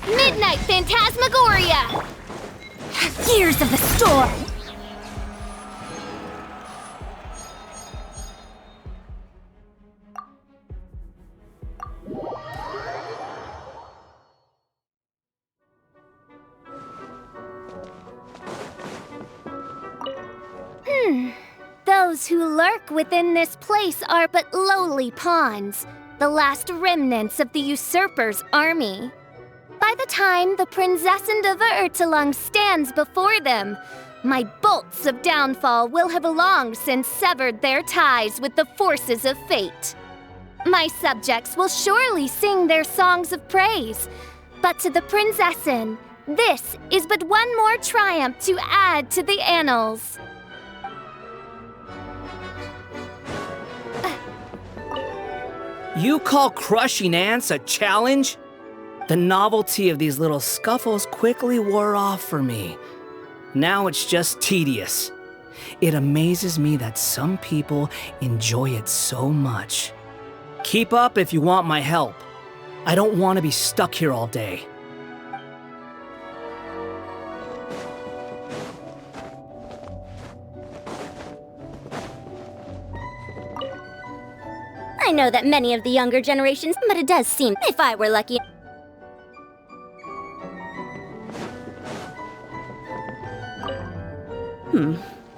Midnight Phantasmagoria! Gears of the Storm! Those who lurk within this place are but lowly pawns, the last remnants of the usurper's army. By the time the Princessend of Ertelung stands before them, my bolts of downfall will have long since severed their ties with the forces of fate. My subjects will surely sing their songs of praise, but to the Princessin, this is but one more triumph to add to the annals. You call crushing ants a challenge? The novelty of these little scuffles quickly wore off for me. Now it's just tedious. It amazes me that some people enjoy it so much. Keep up if you want my help. I don't want to be stuck here all day. I know that many of the younger generations, but it does seem, if I were lucky.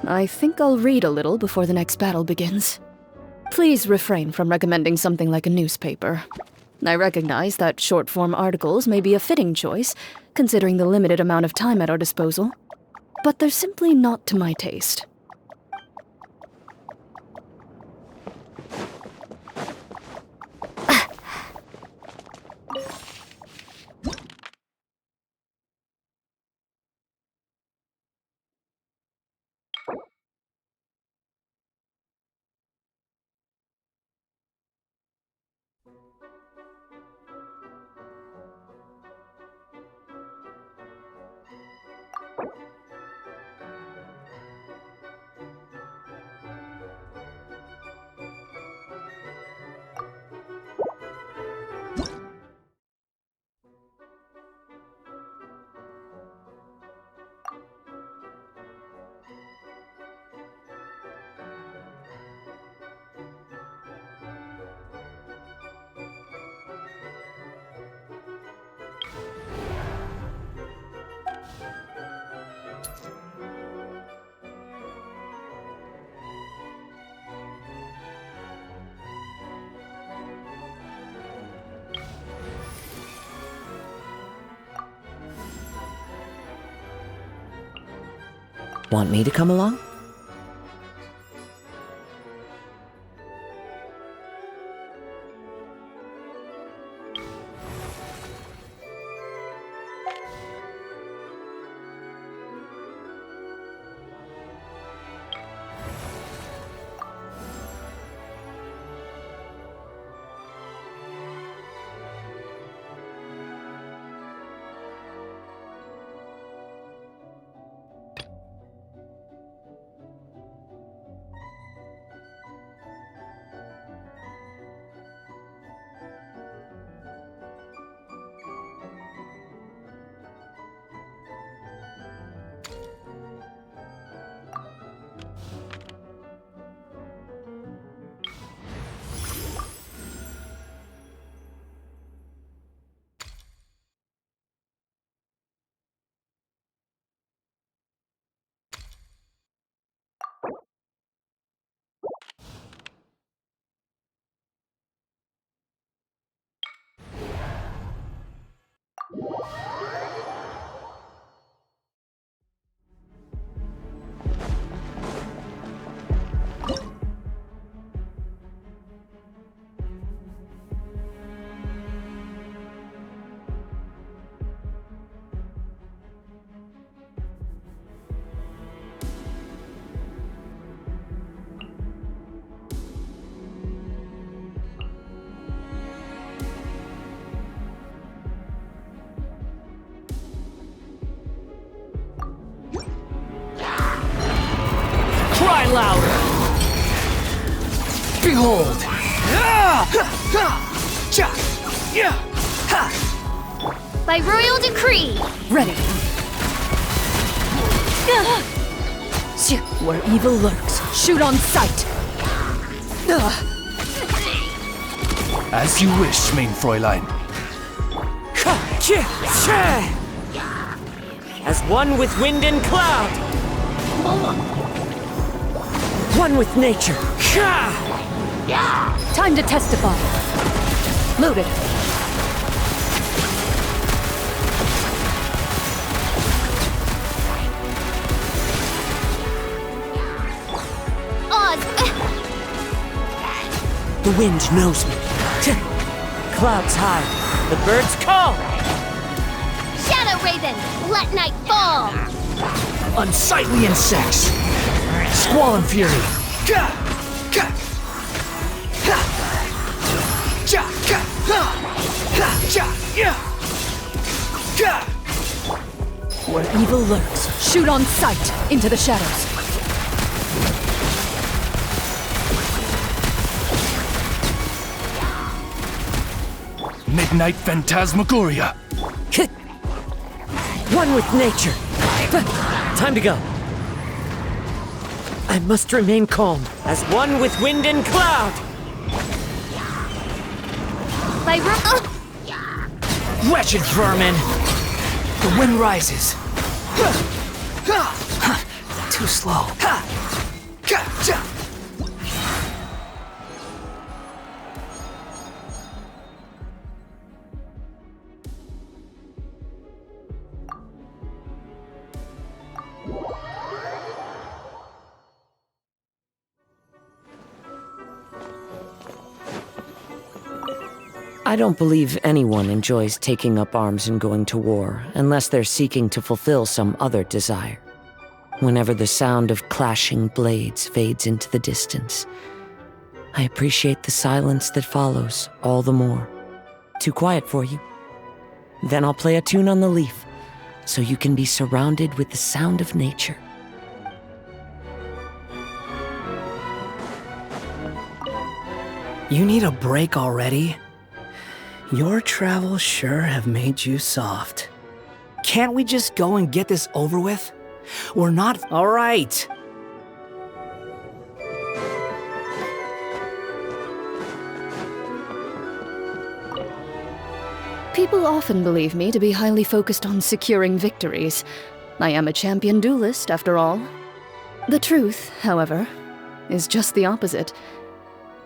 I think I'll read a little before the next battle begins. Please refrain from recommending something like a newspaper. I recognize that short-form articles may be a fitting choice, considering the limited amount of time at our disposal, but they're simply not to my taste. Want me to come along? Behold! By royal decree! Ready. Where evil lurks, shoot on sight. As you wish, mein Fräulein. As one with wind and cloud. One with nature. Time to testify. Loaded. The wind knows me. Clouds high. The birds call. Shadow Raven, let night fall! Unsightly insects! Squall and fury! Where evil lurks, shoot on sight into the shadows. Midnight Phantasmagoria. One with nature. Time to go. I must remain calm, as one with wind and cloud. By Wretched vermin! The wind rises. Too slow. I don't believe anyone enjoys taking up arms and going to war unless they're seeking to fulfill some other desire. Whenever the sound of clashing blades fades into the distance, I appreciate the silence that follows all the more. Too quiet for you? Then I'll play a tune on the leaf, so you can be surrounded with the sound of nature. You need a break already? Your travels sure have made you soft. Can't we just go and get this over with? We're not... All right. People often believe me to be highly focused on securing victories. I am a champion duelist, after all. The truth, however, is just the opposite.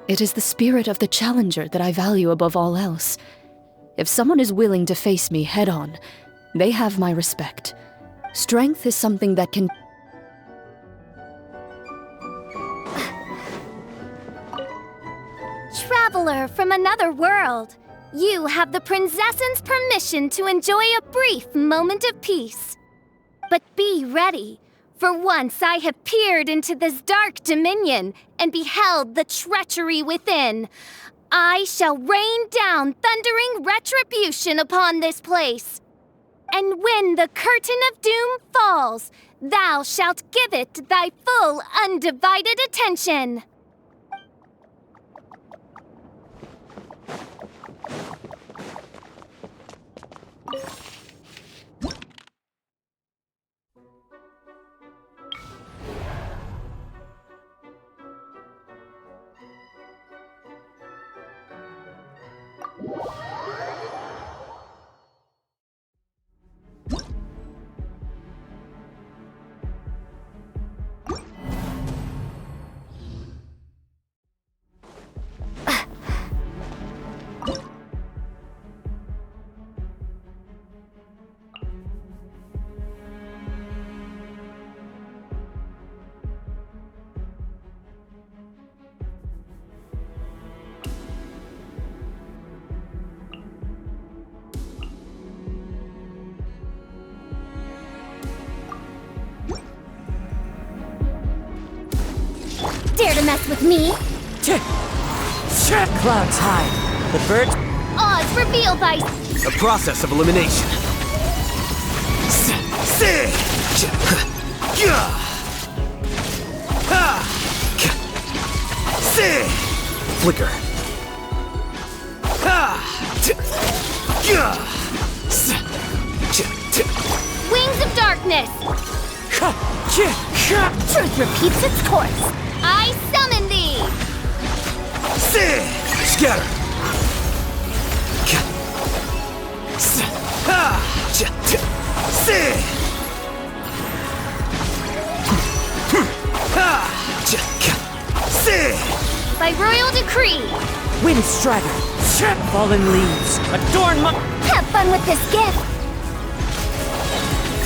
It is the spirit of the challenger that I value above all else. If someone is willing to face me head-on, they have my respect. Strength is something that can... Traveler from another world, you have the princess's permission to enjoy a brief moment of peace. But be ready. For once I have peered into this dark dominion and beheld the treachery within. I shall rain down thundering retribution upon this place. And when the curtain of doom falls, thou shalt give it thy full undivided attention. Dare to mess with me? Clouds high. The birds... Oz reveal thy... The process of elimination. Flicker. Wings of darkness! Truth repeats its course. I summon thee! Scatter. By royal decree! Wind Strider, fallen leaves, adorn my... Have fun with this gift.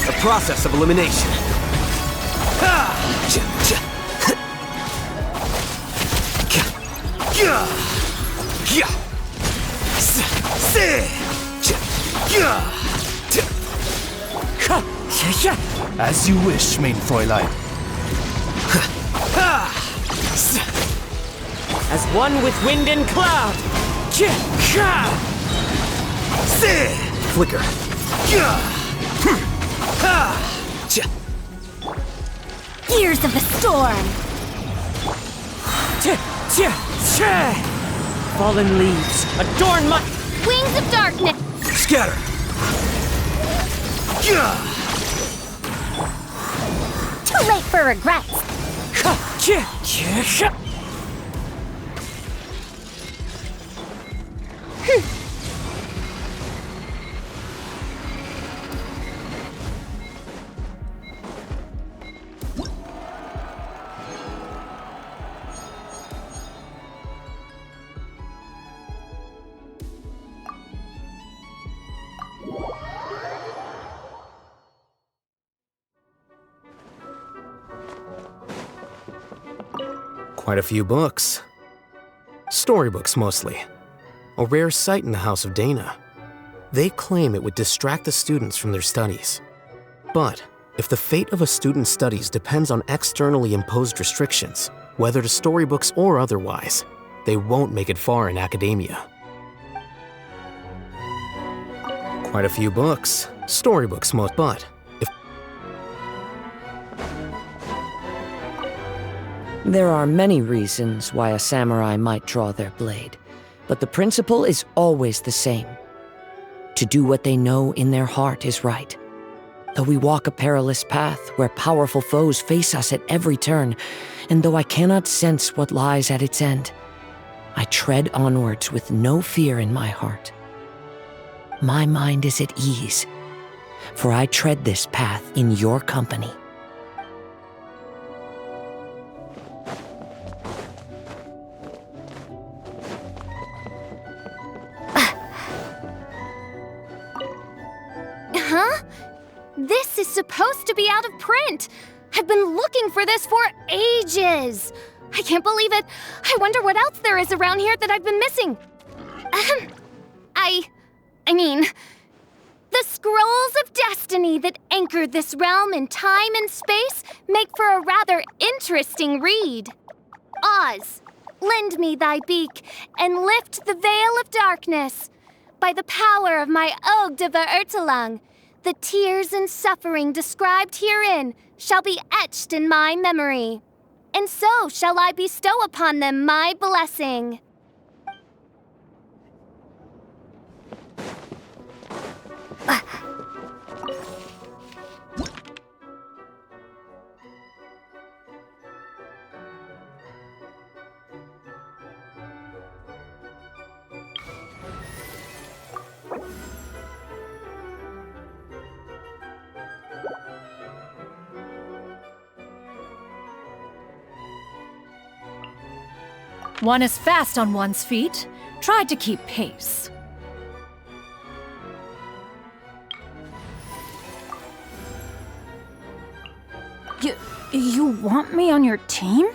The process of elimination. As you wish, mein Fräulein. As one with wind and cloud. Flicker. Gears of the storm. Fallen leaves, adorn my... Wings of darkness! Scatter. Too late for regrets. Quite a few books. Storybooks, mostly. A rare sight in the House of Dana. They claim it would distract the students from their studies. But if the fate of a student's studies depends on externally imposed restrictions, whether to storybooks or otherwise, they won't make it far in academia. Quite a few books. Storybooks, most, but if... There are many reasons why a samurai might draw their blade, but the principle is always the same. To do what they know in their heart is right. Though we walk a perilous path where powerful foes face us at every turn, and though I cannot sense what lies at its end, I tread onwards with no fear in my heart. My mind is at ease, for I tread this path in your company. Huh? This is supposed to be out of print! I've been looking for this for ages! I can't believe it! I wonder what else there is around here that I've been missing. I mean, the scrolls of destiny that anchored this realm in time and space make for a rather interesting read. Oz, lend me thy beak and lift the veil of darkness. By the power of my Ode de Verurtelang, the tears and suffering described herein shall be etched in my memory. And so shall I bestow upon them my blessing. One is fast on one's feet. Try to keep pace. You want me on your team?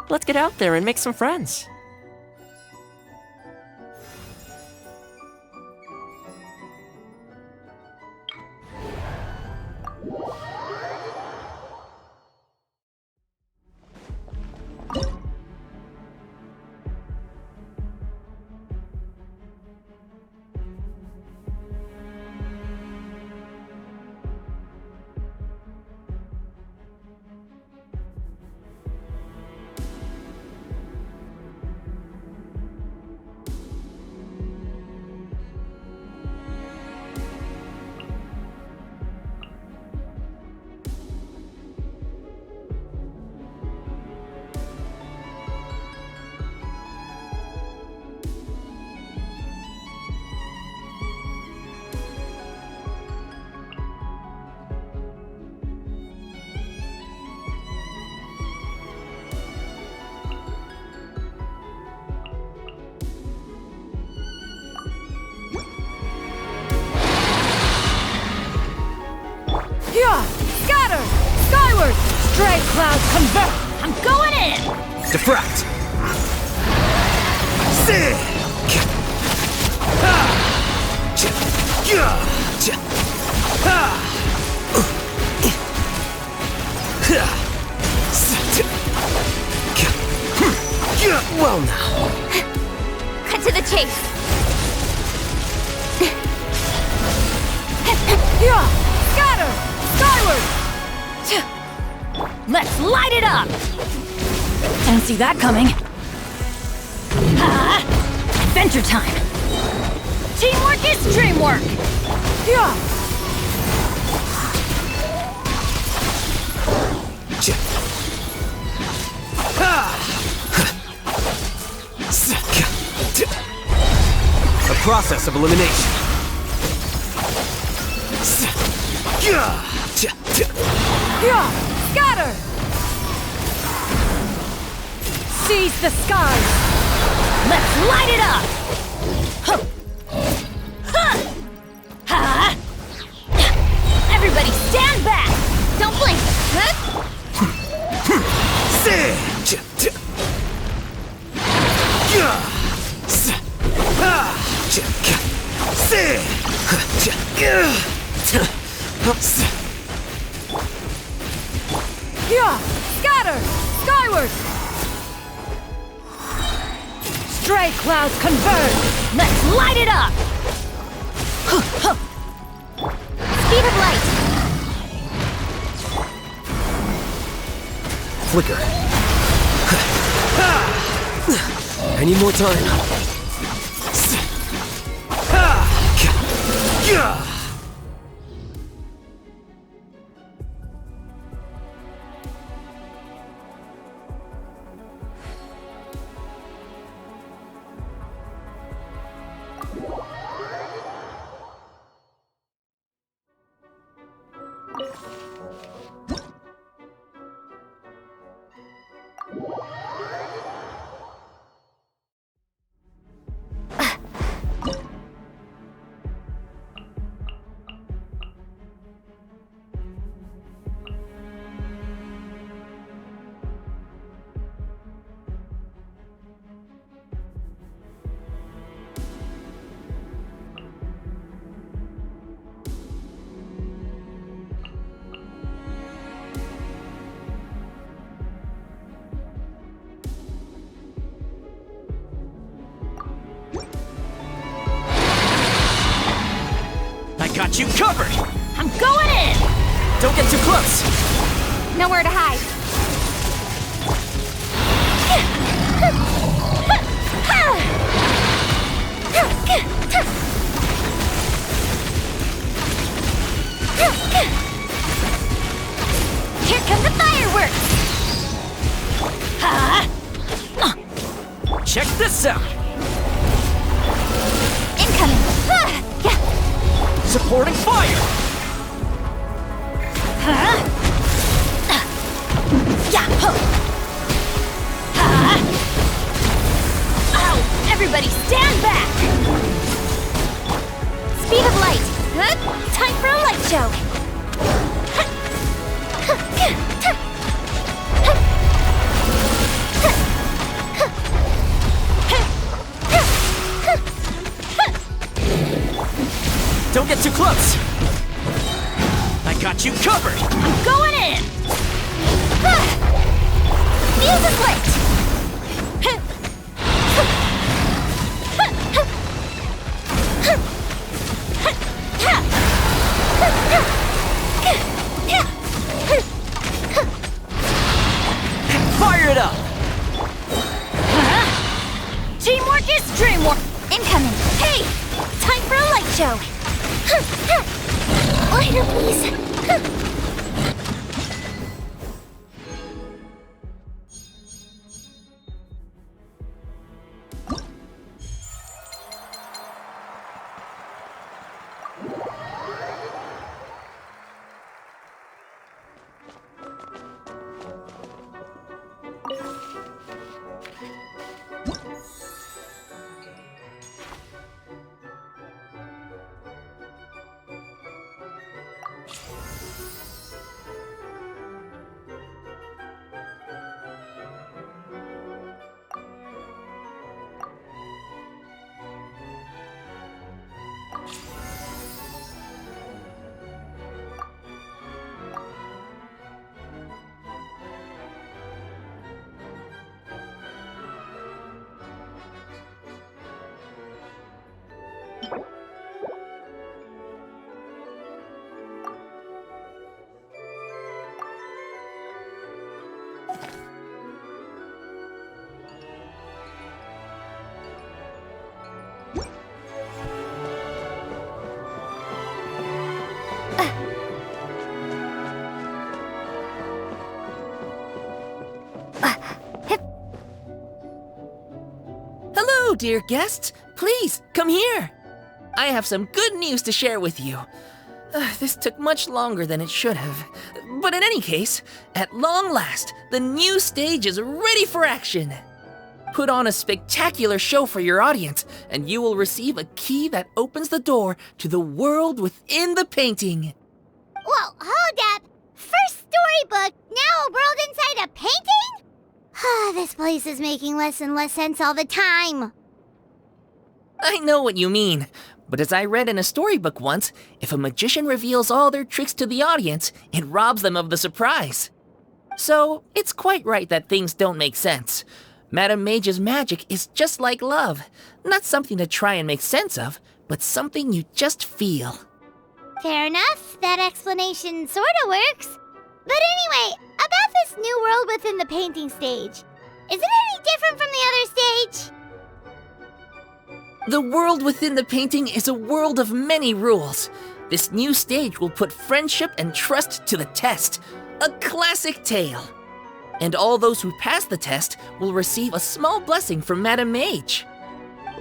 Let's get out there and make some friends. Stray clouds convert! I'm going in! Diffract! Well now. Cut to the chase. Yeah! Scatter! Skyward! Let's light it up! Didn't see that coming. Ha! Adventure time! Teamwork is dreamwork! Yeah! The process of elimination. Yeah! Scatter! Seize the skies! Let's light it up! Huh. Huh. Ha! Everybody stand back! Don't blink! Huh? Yeah! Scatter! Skyward! Stray clouds converge! Let's light it up! Speed of light. Flicker. I need more time. Got you covered! I'm going in! Don't get too close! Nowhere to hide. Here come the fireworks! Check this out! Incoming! Supporting fire! Ow! Everybody stand back! Speed of light. Time for a light show. Don't get too close! I got you covered! I'm going in! Music light. Fire it up! Teamwork is dreamwork! Incoming. Hey! Time for a light show. Lighter, please. Hello, dear guests. Please, come here. I have some good news to share with you. This took much longer than it should have. But in any case, at long last, the new stage is ready for action. Put on a spectacular show for your audience, and you will receive a key that opens the door to the world within the painting. Whoa, hold up! First storybook, now a world inside a painting? This place is making less and less sense all the time. I know what you mean, but as I read in a storybook once, if a magician reveals all their tricks to the audience, it robs them of the surprise. So, it's quite right that things don't make sense. Madame Mage's magic is just like love. Not something to try and make sense of, but something you just feel. Fair enough, that explanation sorta works. But anyway, about this new world within the painting stage. Is it any different from the other stage? The world within the painting is a world of many rules. This new stage will put friendship and trust to the test. A classic tale. And all those who pass the test will receive a small blessing from Madame Mage.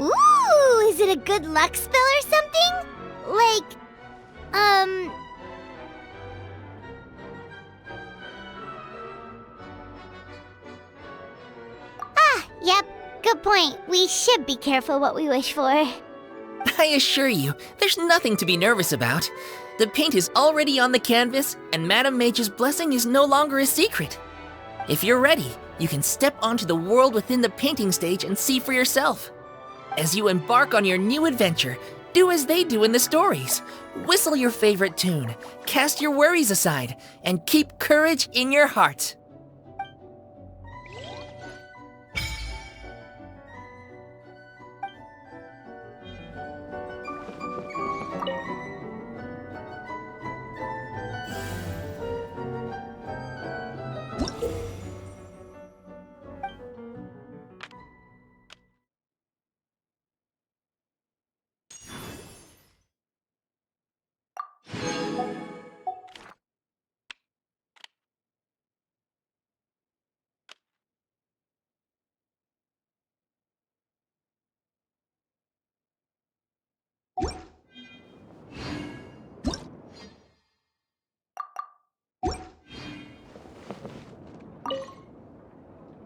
Ooh, is it a good luck spell or something? Like, Yep, good point. We should be careful what we wish for. I assure you, there's nothing to be nervous about. The paint is already on the canvas, and Madame Mage's blessing is no longer a secret. If you're ready, you can step onto the world within the painting stage and see for yourself. As you embark on your new adventure, do as they do in the stories. Whistle your favorite tune, cast your worries aside, and keep courage in your heart.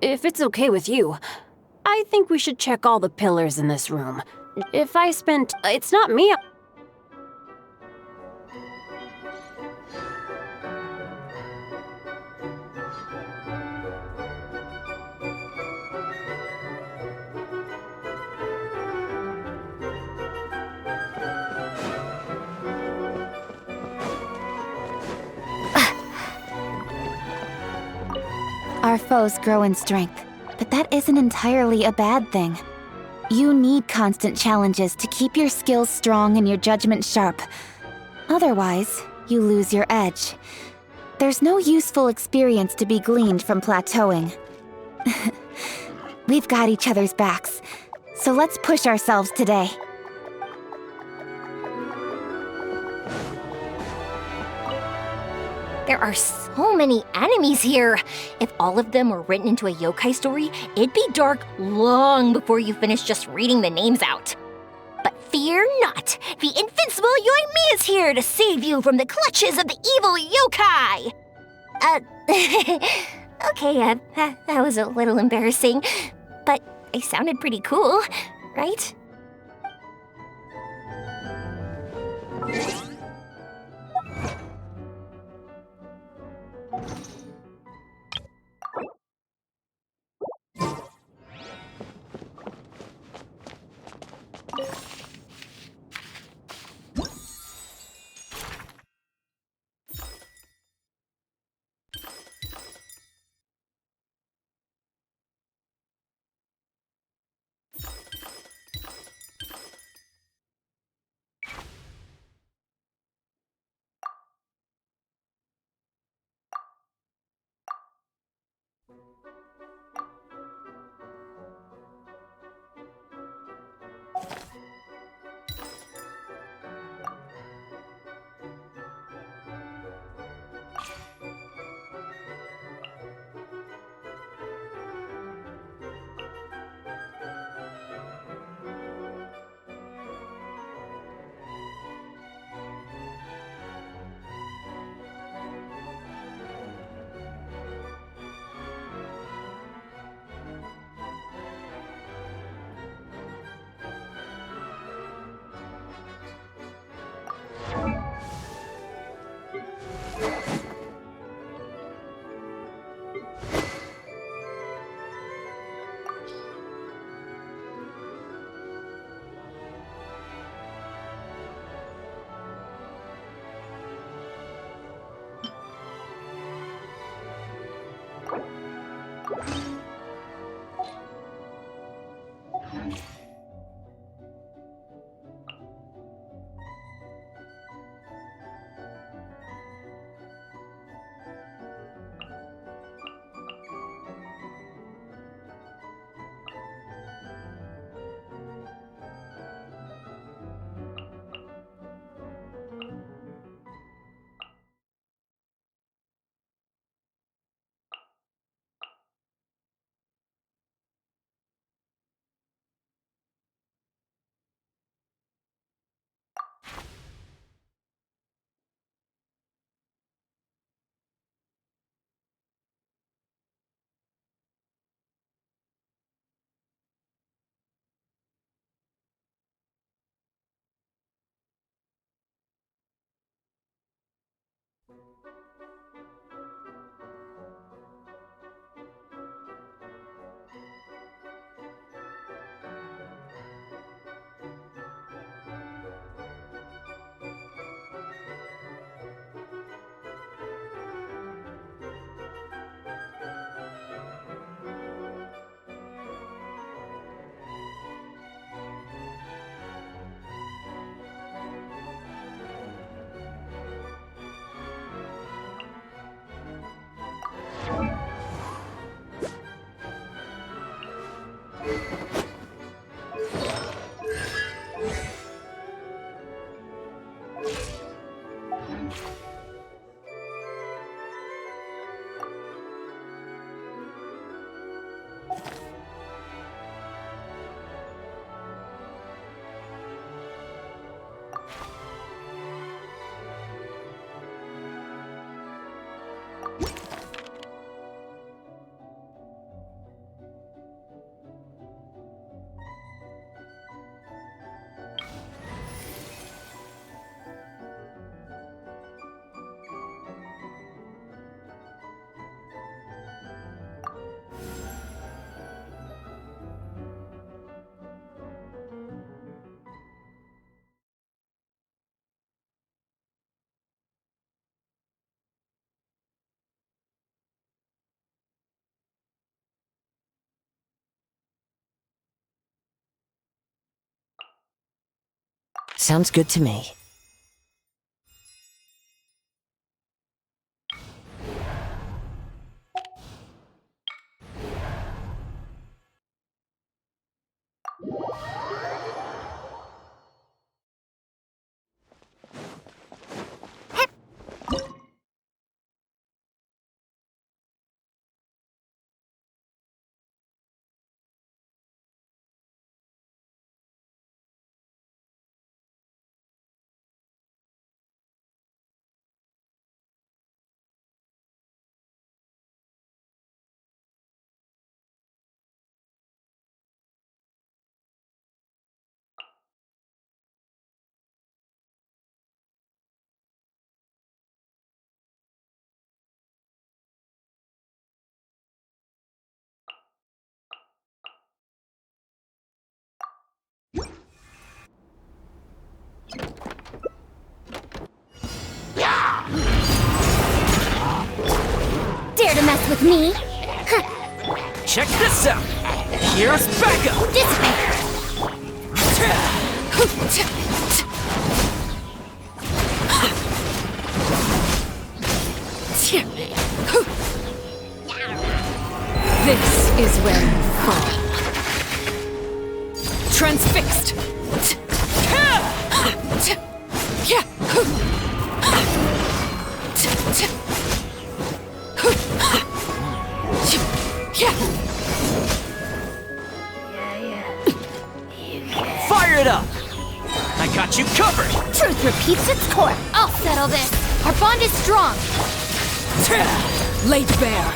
If it's okay with you, I think we should check all the pillars in this room. If I spent... It's not me. Our foes grow in strength, but that isn't entirely a bad thing. You need constant challenges to keep your skills strong and your judgment sharp. Otherwise, you lose your edge. There's no useful experience to be gleaned from plateauing. We've got each other's backs, so let's push ourselves today. There are so many enemies here. If all of them were written into a yokai story, it'd be dark long before you finish just reading the names out. But fear not, the invincible Yoimi is here to save you from the clutches of the evil yokai! Okay, that was a little embarrassing, but I sounded pretty cool, right? Sounds good to me. Dare to mess with me? Check this out! Here's backup! This is where you fall. Transfixed! Fire it up! I got you covered! Truth repeats its course. I'll settle this. Our bond is strong. Laid bare.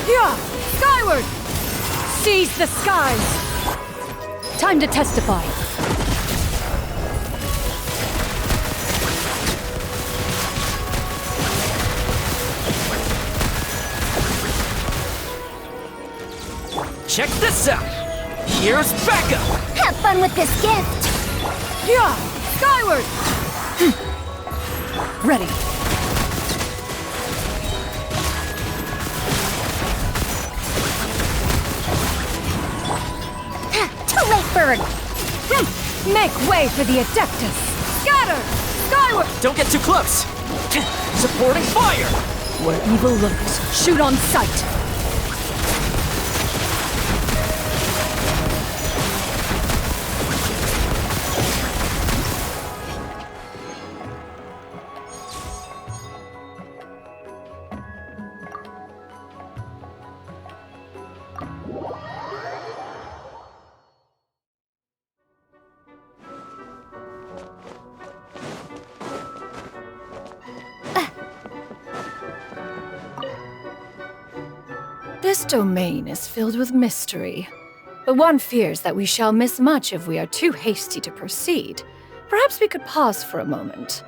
Yeah! Skyward! Seize the skies! Time to testify. Check this out! Here's backup! Have fun with this gift! Yeah! Skyward! Ready. Too late, bird! Make way for the Adeptus! Scatter! Skyward! Don't get too close! Supporting fire! Where evil lurks, shoot on sight! This domain is filled with mystery, but one fears that we shall miss much if we are too hasty to proceed. Perhaps we could pause for a moment.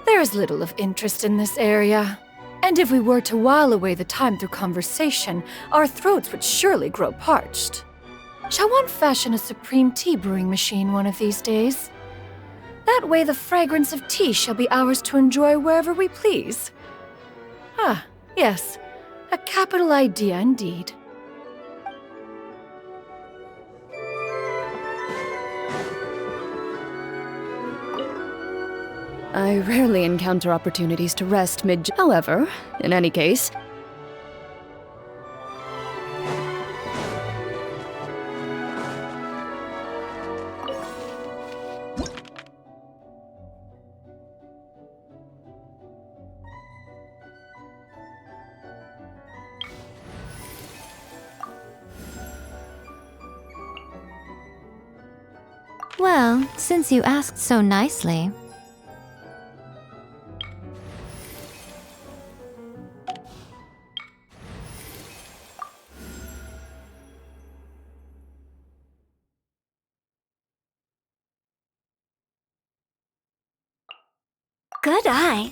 There is little of interest in this area, and if we were to while away the time through conversation, our throats would surely grow parched. Shall one fashion a supreme tea brewing machine one of these days? That way the fragrance of tea shall be ours to enjoy wherever we please. Ah, yes. A capital idea indeed. I rarely encounter opportunities to rest mid- However, in any case, Well, since you asked so nicely. Good eye.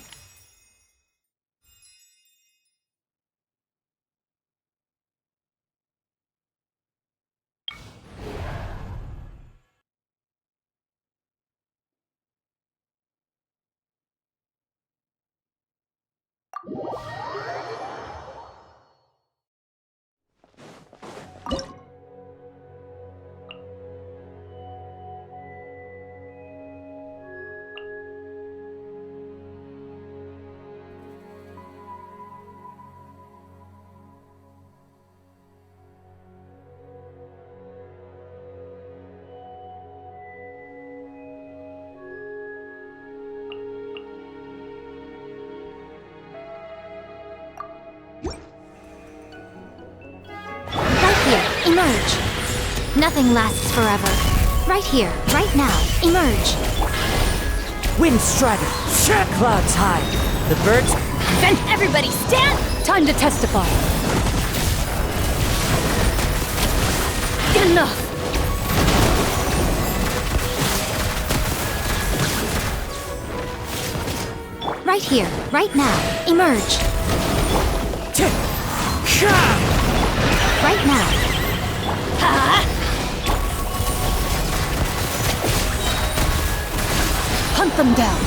Emerge. Nothing lasts forever. Right here, right now. Emerge. Wind strider, clouds high. The birds. then everybody stand! Time to testify. Enough! Right here, right now. Emerge. Right now. Hunt them down.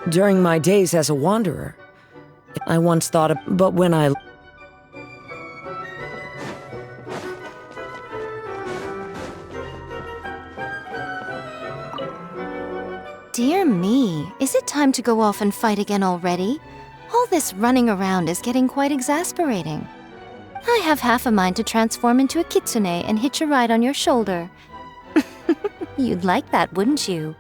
During my days as a wanderer, I once thought of, but when I... Dear me, is it time to go off and fight again already? All this running around is getting quite exasperating. I have half a mind to transform into a kitsune and hitch a ride on your shoulder. You'd like that, wouldn't you?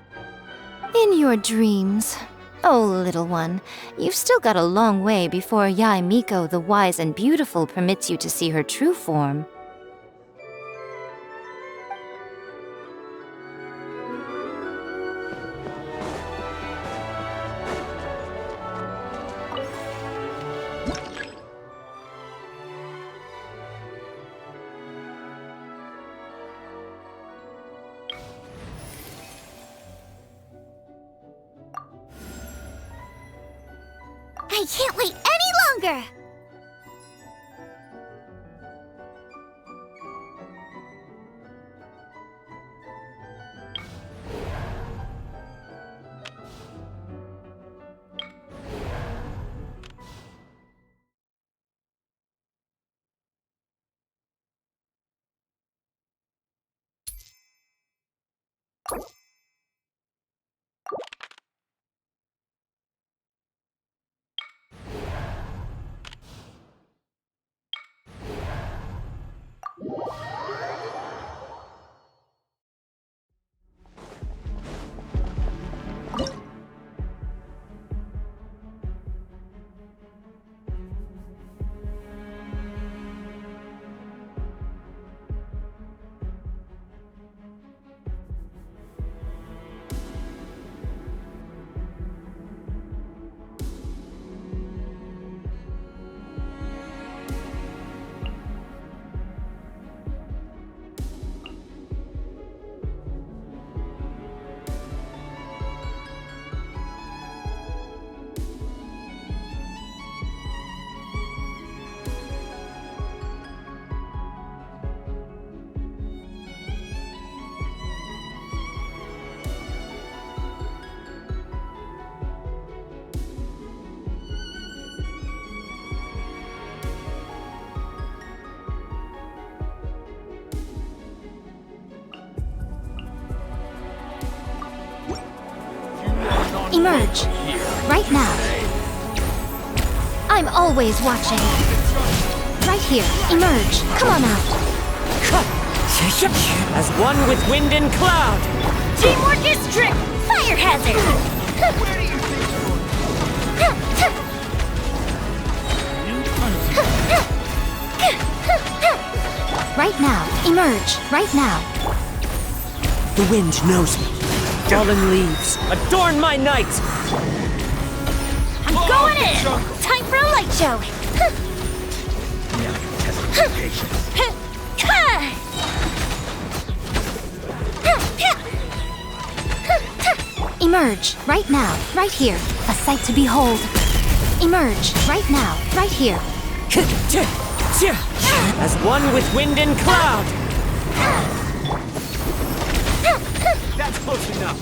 In your dreams. Oh, little one, you've still got a long way before Yai Miko the Wise and Beautiful permits you to see her true form. I can't wait any longer! Emerge. Right now. I'm always watching. Right here. Emerge. Come on out. As one with wind and cloud. Teamwork is strict! Fire hazard! Right now. Emerge. Right now. The wind knows me. Fallen leaves, adorn my night! I'm going in! Time for a light show! Emerge. Right now. Right here. A sight to behold. Emerge. Right now. Right here. As one with wind and cloud! That's close enough.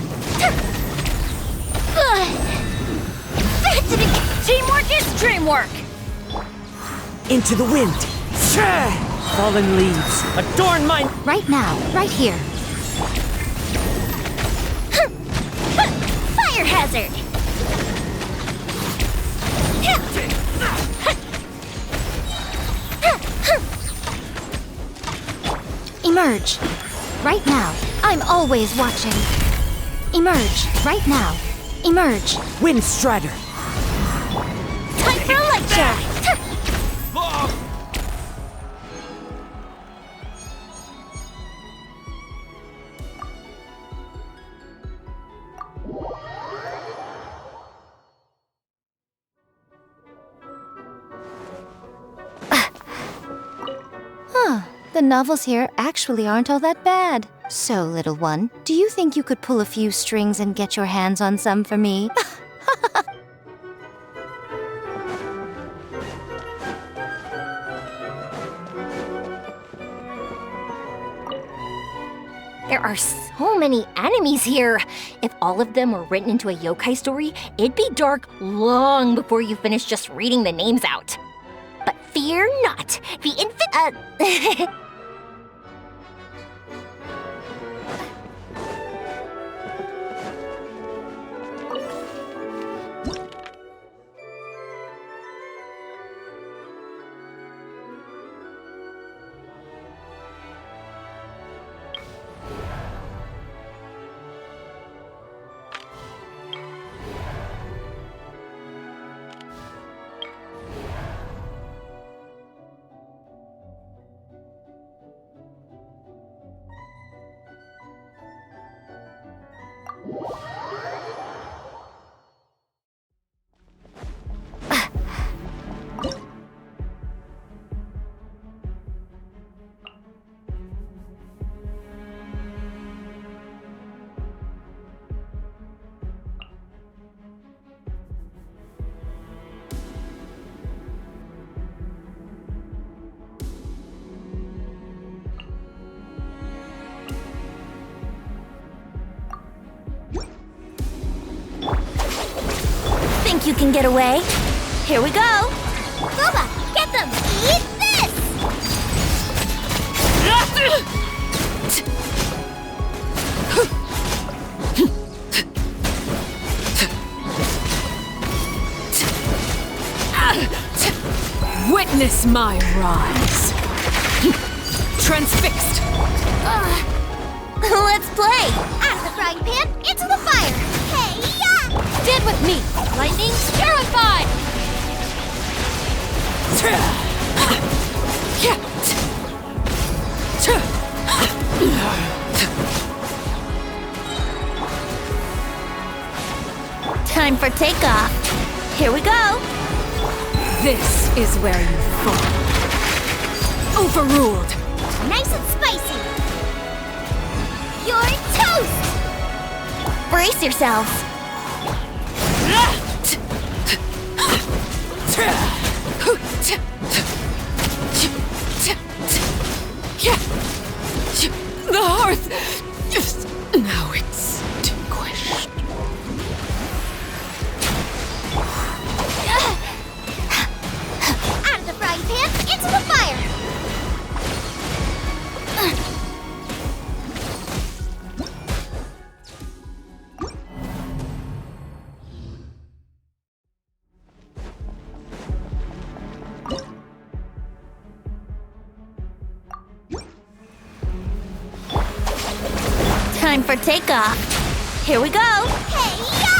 Teamwork is dreamwork! Into the wind! Fallen leaves, adorn my... Right now. Right here. Fire hazard! Emerge. Right now. I'm always watching. Emerge. Right now. Emerge. Wind Strider! Time for a light show! The novels here actually aren't all that bad. So, little one, do you think you could pull a few strings and get your hands on some for me? There are so many enemies here. If all of them were written into a yokai story, it'd be dark long before you finish just reading the names out. But fear not. The infant... you can get away? Here we go! Booba, get them! Eat this! Witness my rise. Transfixed. Let's play! Out of the frying pan, into the fire! Hey, ya! Dead with me! Lightning, purified! Time for takeoff. Here we go! This is where you fall. Overruled. Nice and spicy! You're toast! Brace yourselves! The hearth is now extinguished. Out of the frying pan, into the fire! Time for takeoff. Here we go! Hey, ya!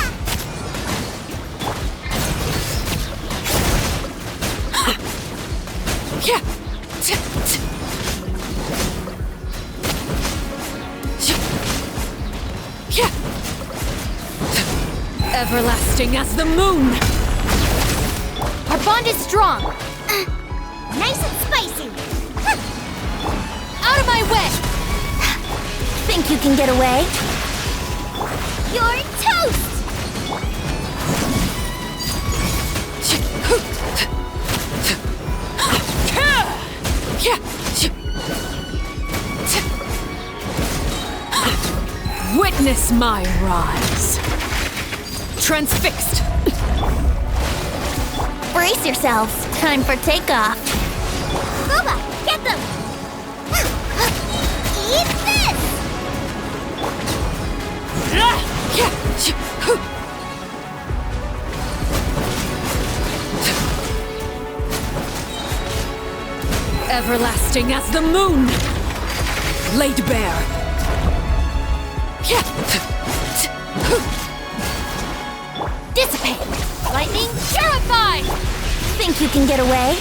Everlasting as the moon. Our bond is strong! Nice and spicy! Out of my way! Think you can get away? You're toast! Witness my rise. Transfixed. Brace yourselves. Time for takeoff. Booba, get them! Eat this! Everlasting as the moon. Laid bare. Dissipate! Lightning, purified! Think you can get away?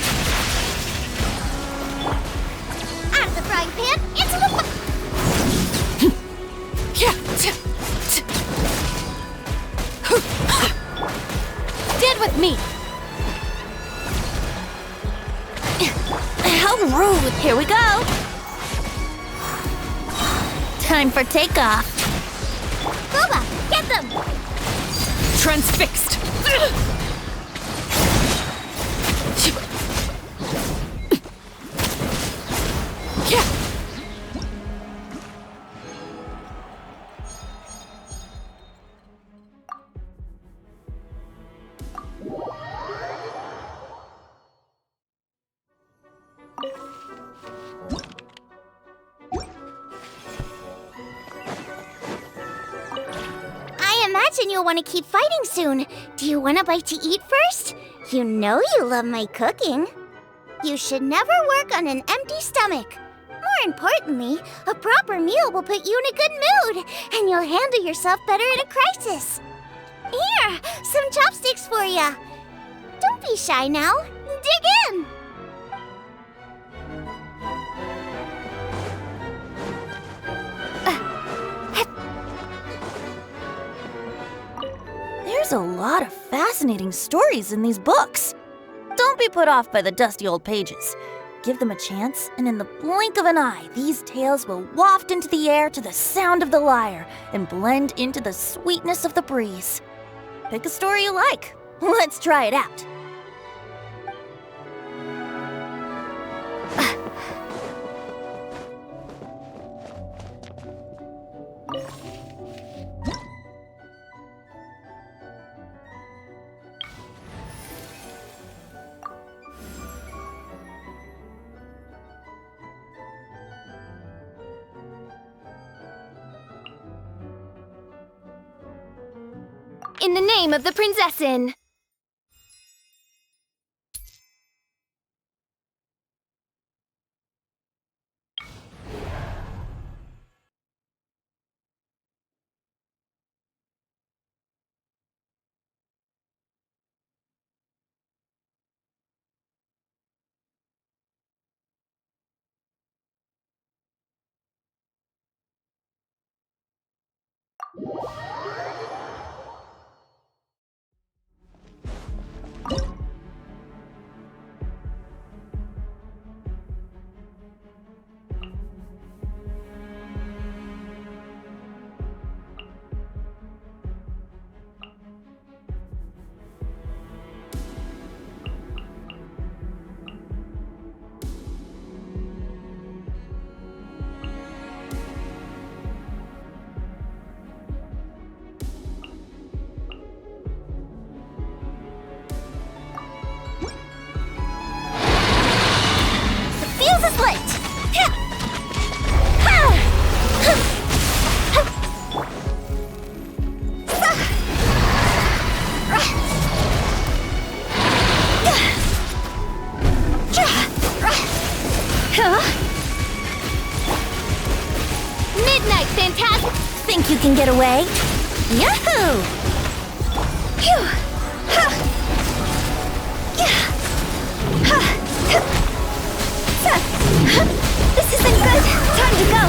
Out of the frying pan, into the fire! Dead with me! How rude! Here we go! Time for takeoff. Booba, get them! Transfixed. I imagine you'll want to keep fighting soon. Do you want a bite to eat first? You know you love my cooking. You should never work on an empty stomach. More importantly, a proper meal will put you in a good mood, and you'll handle yourself better in a crisis. Here, some chopsticks for ya. Don't be shy now. Dig in. There's a lot of fascinating stories in these books. Don't be put off by the dusty old pages. Give them a chance, and in the blink of an eye, these tales will waft into the air to the sound of the lyre and blend into the sweetness of the breeze. Pick a story you like. Let's try it out. In the name of the Prinzessin! Midnight, Phantasm! Think you can get away? Yahoo! Phew! Ha! Yeah! Ha! This isn't good! Time to go!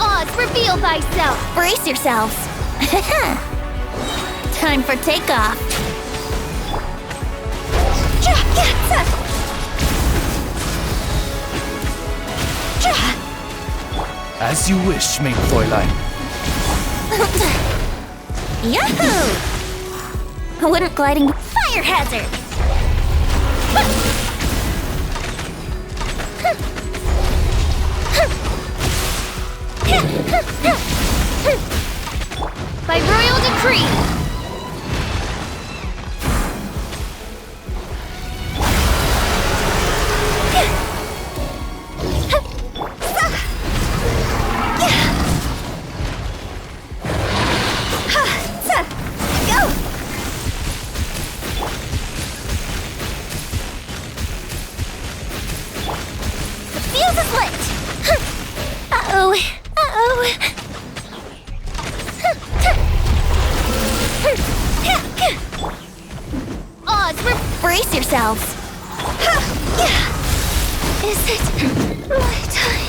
Oz, reveal thyself! Brace yourselves! Time for takeoff! As you wish, mein Fräulein. Yahoo! Wouldn't gliding fire hazard! By royal decree! Brace yourselves! Is it my time?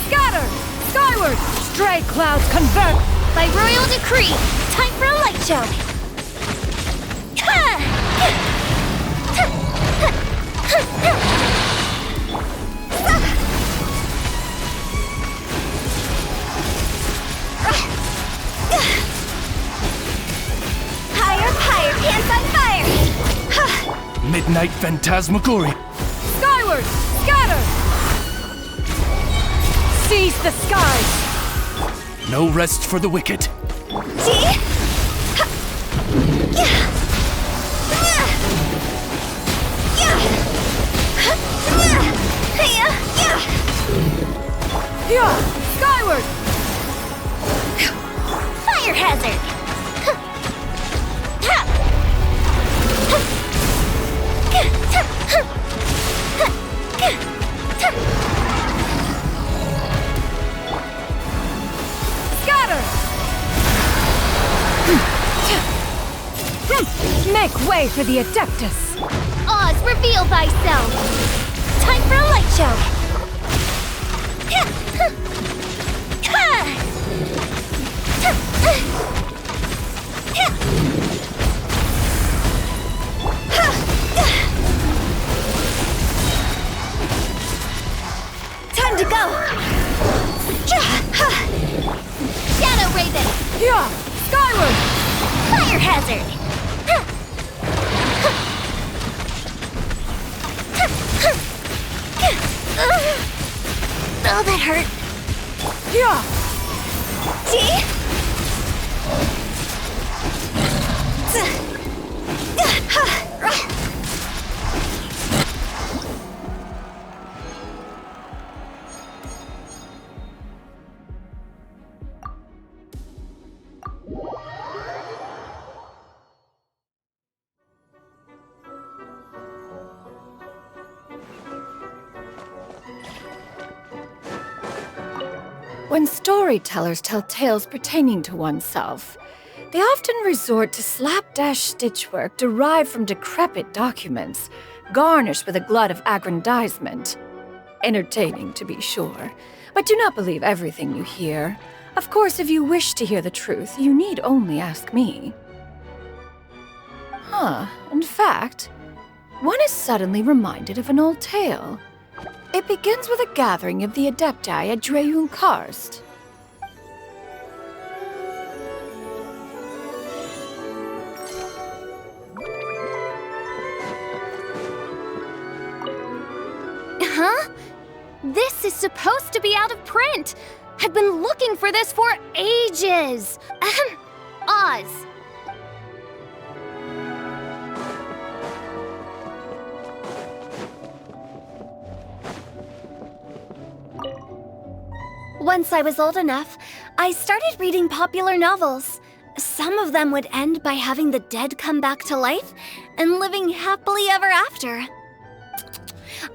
Scatter! Skyward! Stray clouds convert! By royal decree, time for a light show! Higher, higher, pants on fire! Midnight Phantasmagoria. Skyward! Scatter! Seize the skies! No rest for the wicked. Skyward! Fire hazard! Scatter! Make way for the Adeptus! Oz, reveal thyself! Time for a light show! Shadow Raven! Yeah! Skyward! Fire Hazard! Oh, that hurt. Yeah! When storytellers tell tales pertaining to oneself, they often resort to slapdash stitchwork derived from decrepit documents, garnished with a glut of aggrandizement. Entertaining, to be sure, but do not believe everything you hear. Of course, if you wish to hear the truth, you need only ask me. In fact, one is suddenly reminded of an old tale. It begins with a gathering of the Adepti at Dreyun Karst. Huh? This is supposed to be out of print! I've been looking for this for ages! Oz! Once I was old enough, I started reading popular novels. Some of them would end by having the dead come back to life and living happily ever after.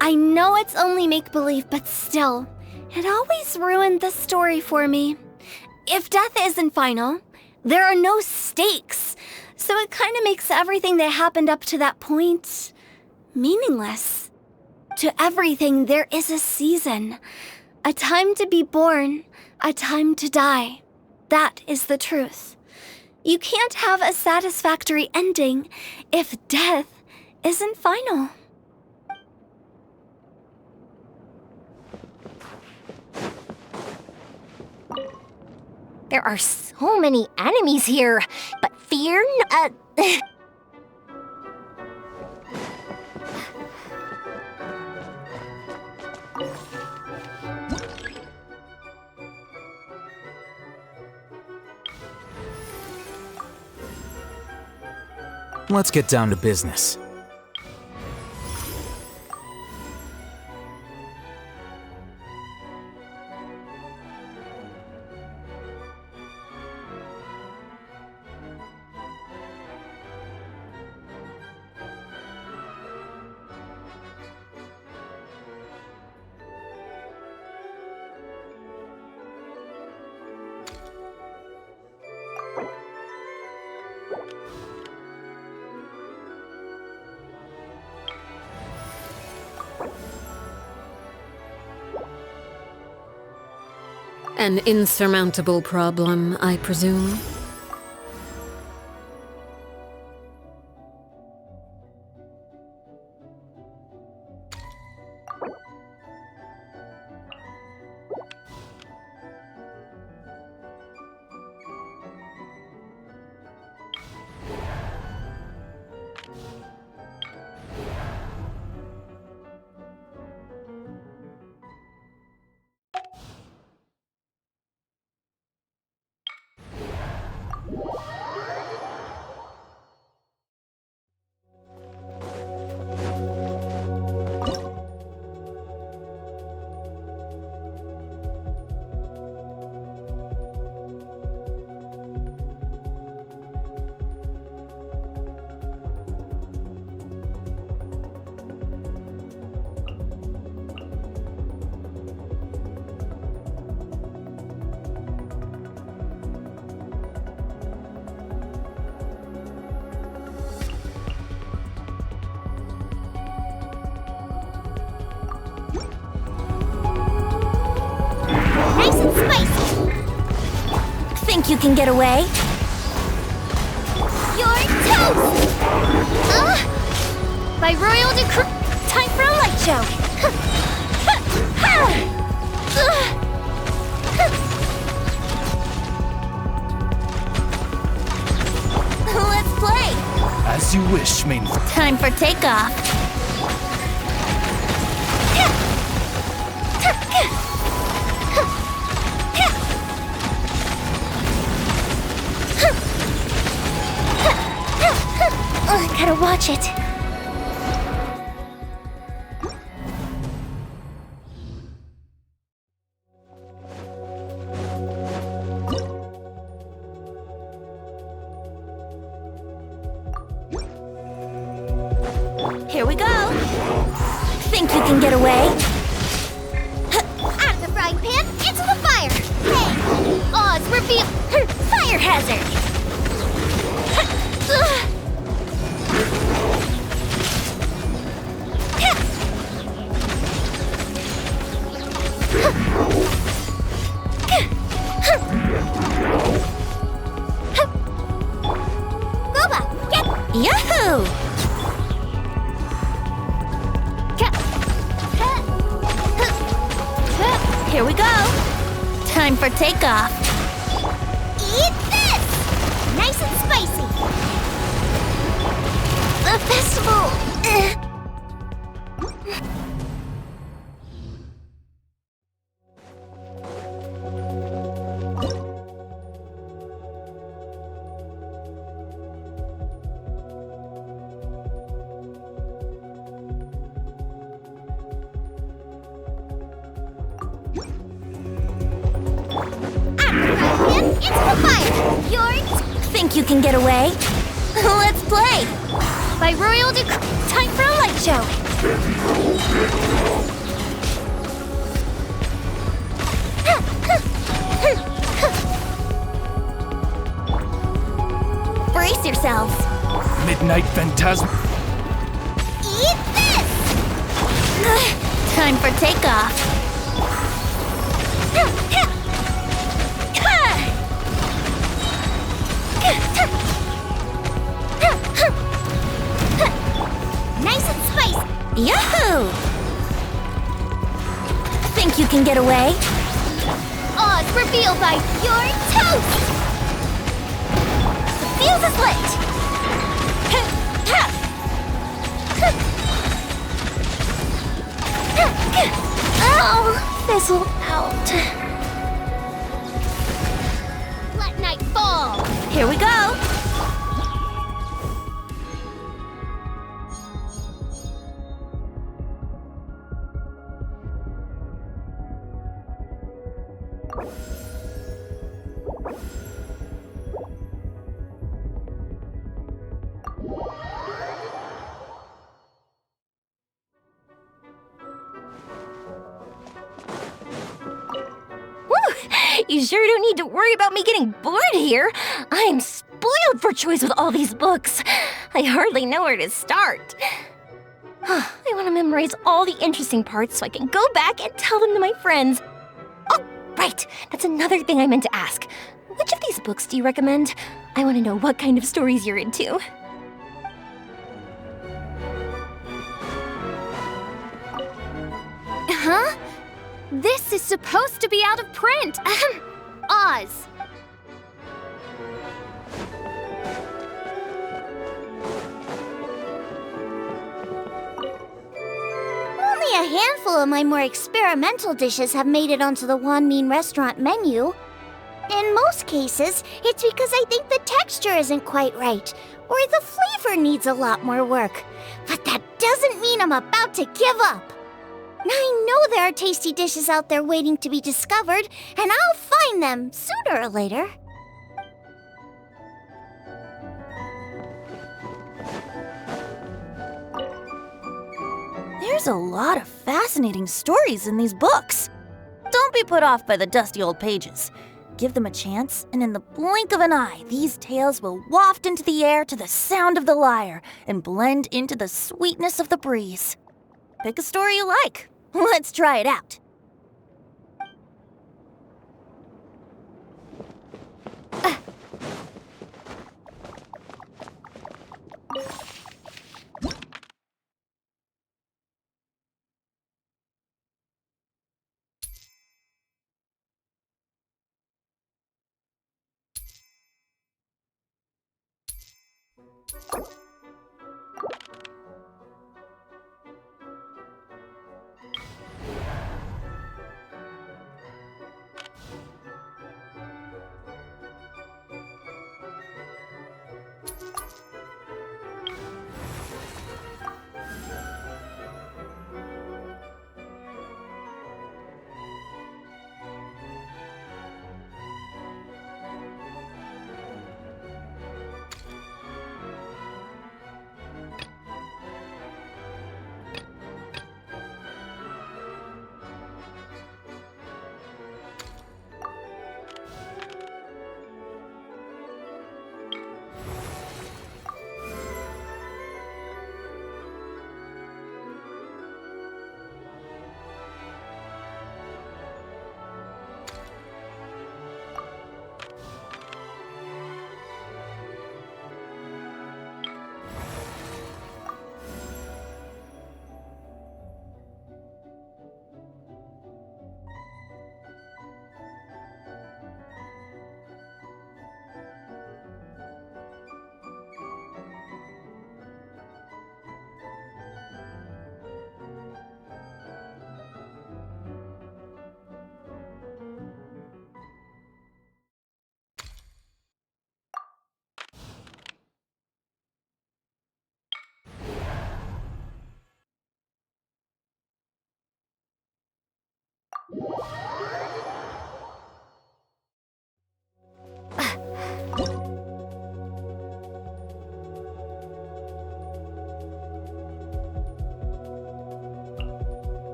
I know it's only make-believe, but still, it always ruined the story for me. If death isn't final, there are no stakes, so it kind of makes everything that happened up to that point meaningless. To everything, there is a season. A time to be born, a time to die. That is the truth. You can't have a satisfactory ending if death isn't final. There are so many enemies here, but fear Let's get down to business. An insurmountable problem, I presume? nice and spicy! Think you can get away? You're toast! By royal decree, time for a light show! Let's play! As you wish, main. Time for takeoff. Gotta watch it. Here we go. Think you can get away? Out of the frying pan, into the fire! Hey! Oz, reveal... Fire hazard! Boba, get... Yahoo! Here we go. Time for takeoff. Eat this! Nice and spicy! The festival... Into the fire! Yours! Think you can get away? Let's play! By Royal time for a light show! Brace yourselves! Midnight Phantasm. Eat this! Time for takeoff! Nice and spicy! Yahoo! Think you can get away? Oz revealed by your toast! The fuse is lit! Oh, fizzle out. Let night fall! Here we go! You sure don't need to worry about me getting bored here. I'm spoiled for choice with all these books. I hardly know where to start. I want to memorize all the interesting parts so I can go back and tell them to my friends. Oh, right. That's another thing I meant to ask. Which of these books do you recommend? I want to know what kind of stories you're into. Huh? This is supposed to be out of print. Oz. Only a handful of my more experimental dishes have made it onto the Wanmin restaurant menu. In most cases, it's because I think the texture isn't quite right, or the flavor needs a lot more work. But that doesn't mean I'm about to give up. I know there are tasty dishes out there waiting to be discovered, and I'll find them sooner or later. There's a lot of fascinating stories in these books. Don't be put off by the dusty old pages. Give them a chance, and in the blink of an eye, these tales will waft into the air to the sound of the lyre and blend into the sweetness of the breeze. Pick a story you like. Let's try it out.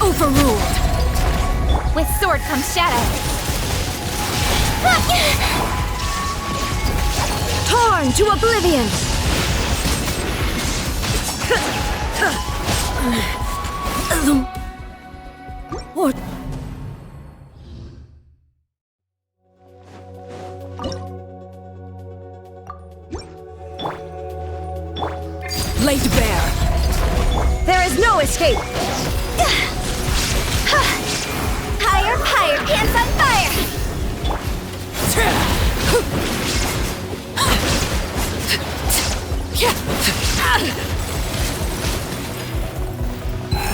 Overruled! With sword comes shadow! Torn to oblivion! Or Laid bare. there is no escape! Higher, higher, pants on fire!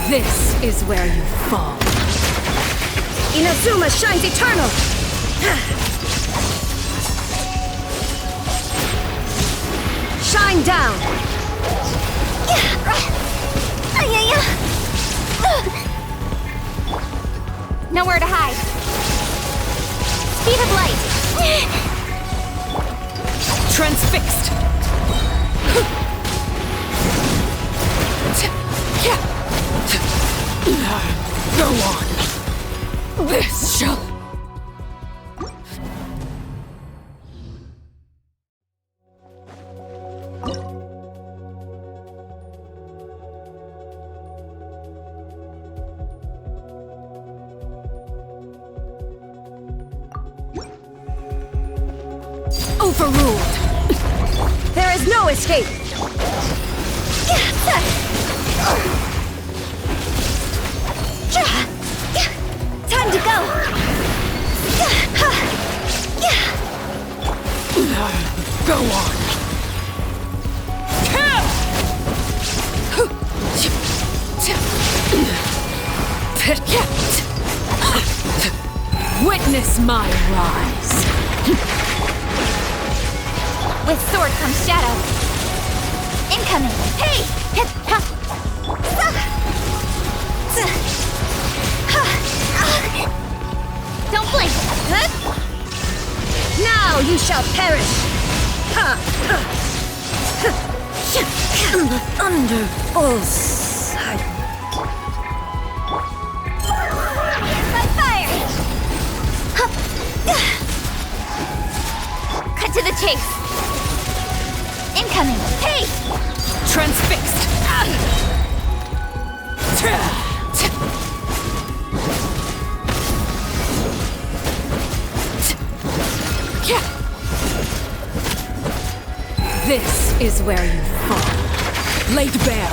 This is where you fall. Inazuma shines eternal! Shine down! Nowhere to hide. Speed of light. Transfixed. Go on. This shall... Overruled! There is no escape! Time to go. Go on. Witness my rise. With sword comes shadow. Incoming. Hey! Hip, ha. Don't blink. shall perish! The thunderbolts! By fire! Cut to the chase! Incoming! Hey! Transfixed! This is where you fall. Laid bare.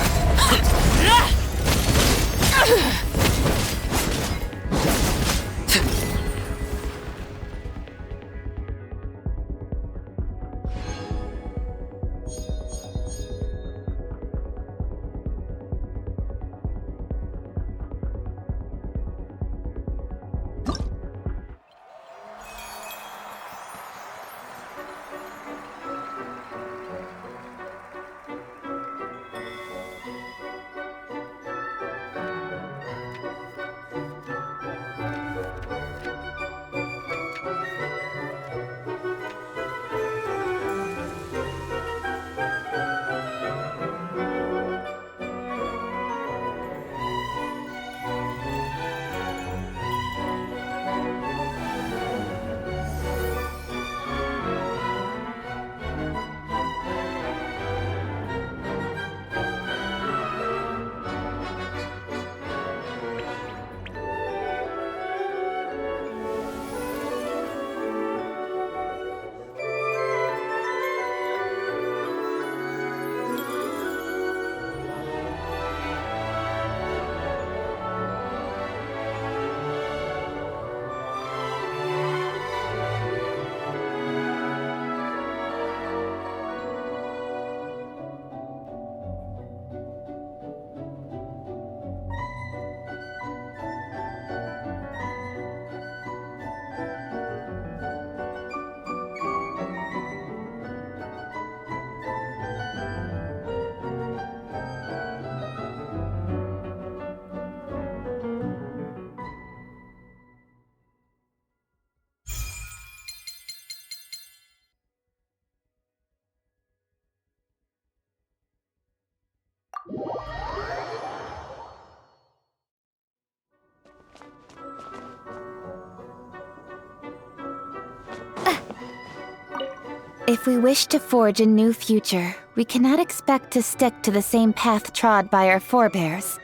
If we wish to forge a new future, we cannot expect to stick to the same path trod by our forebears.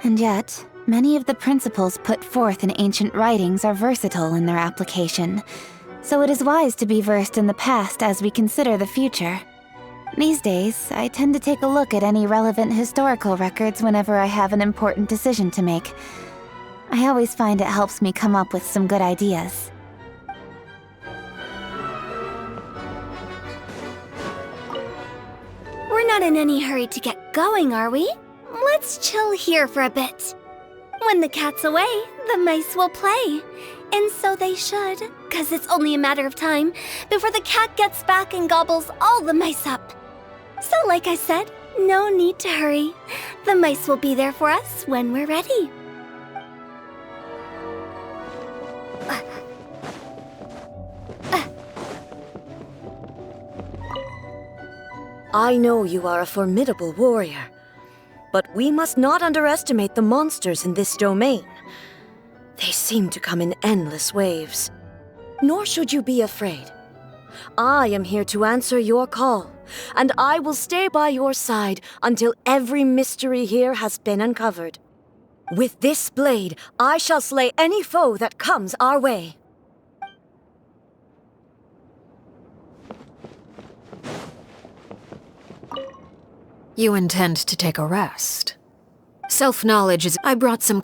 And yet, many of the principles put forth in ancient writings are versatile in their application, so it is wise to be versed in the past as we consider the future. These days, I tend to take a look at any relevant historical records whenever I have an important decision to make. I always find it helps me come up with some good ideas. We're not in any hurry to get going, are we? Let's chill here for a bit. When the cat's away, the mice will play. And so they should, 'cause it's only a matter of time before the cat gets back and gobbles all the mice up. So like I said, no need to hurry. The mice will be there for us when we're ready. I know you are a formidable warrior, but we must not underestimate the monsters in this domain. They seem to come in endless waves. Nor should you be afraid. I am here to answer your call, and I will stay by your side until every mystery here has been uncovered. With this blade, I shall slay any foe that comes our way. You intend to take a rest. Self-knowledge is... I brought some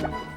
you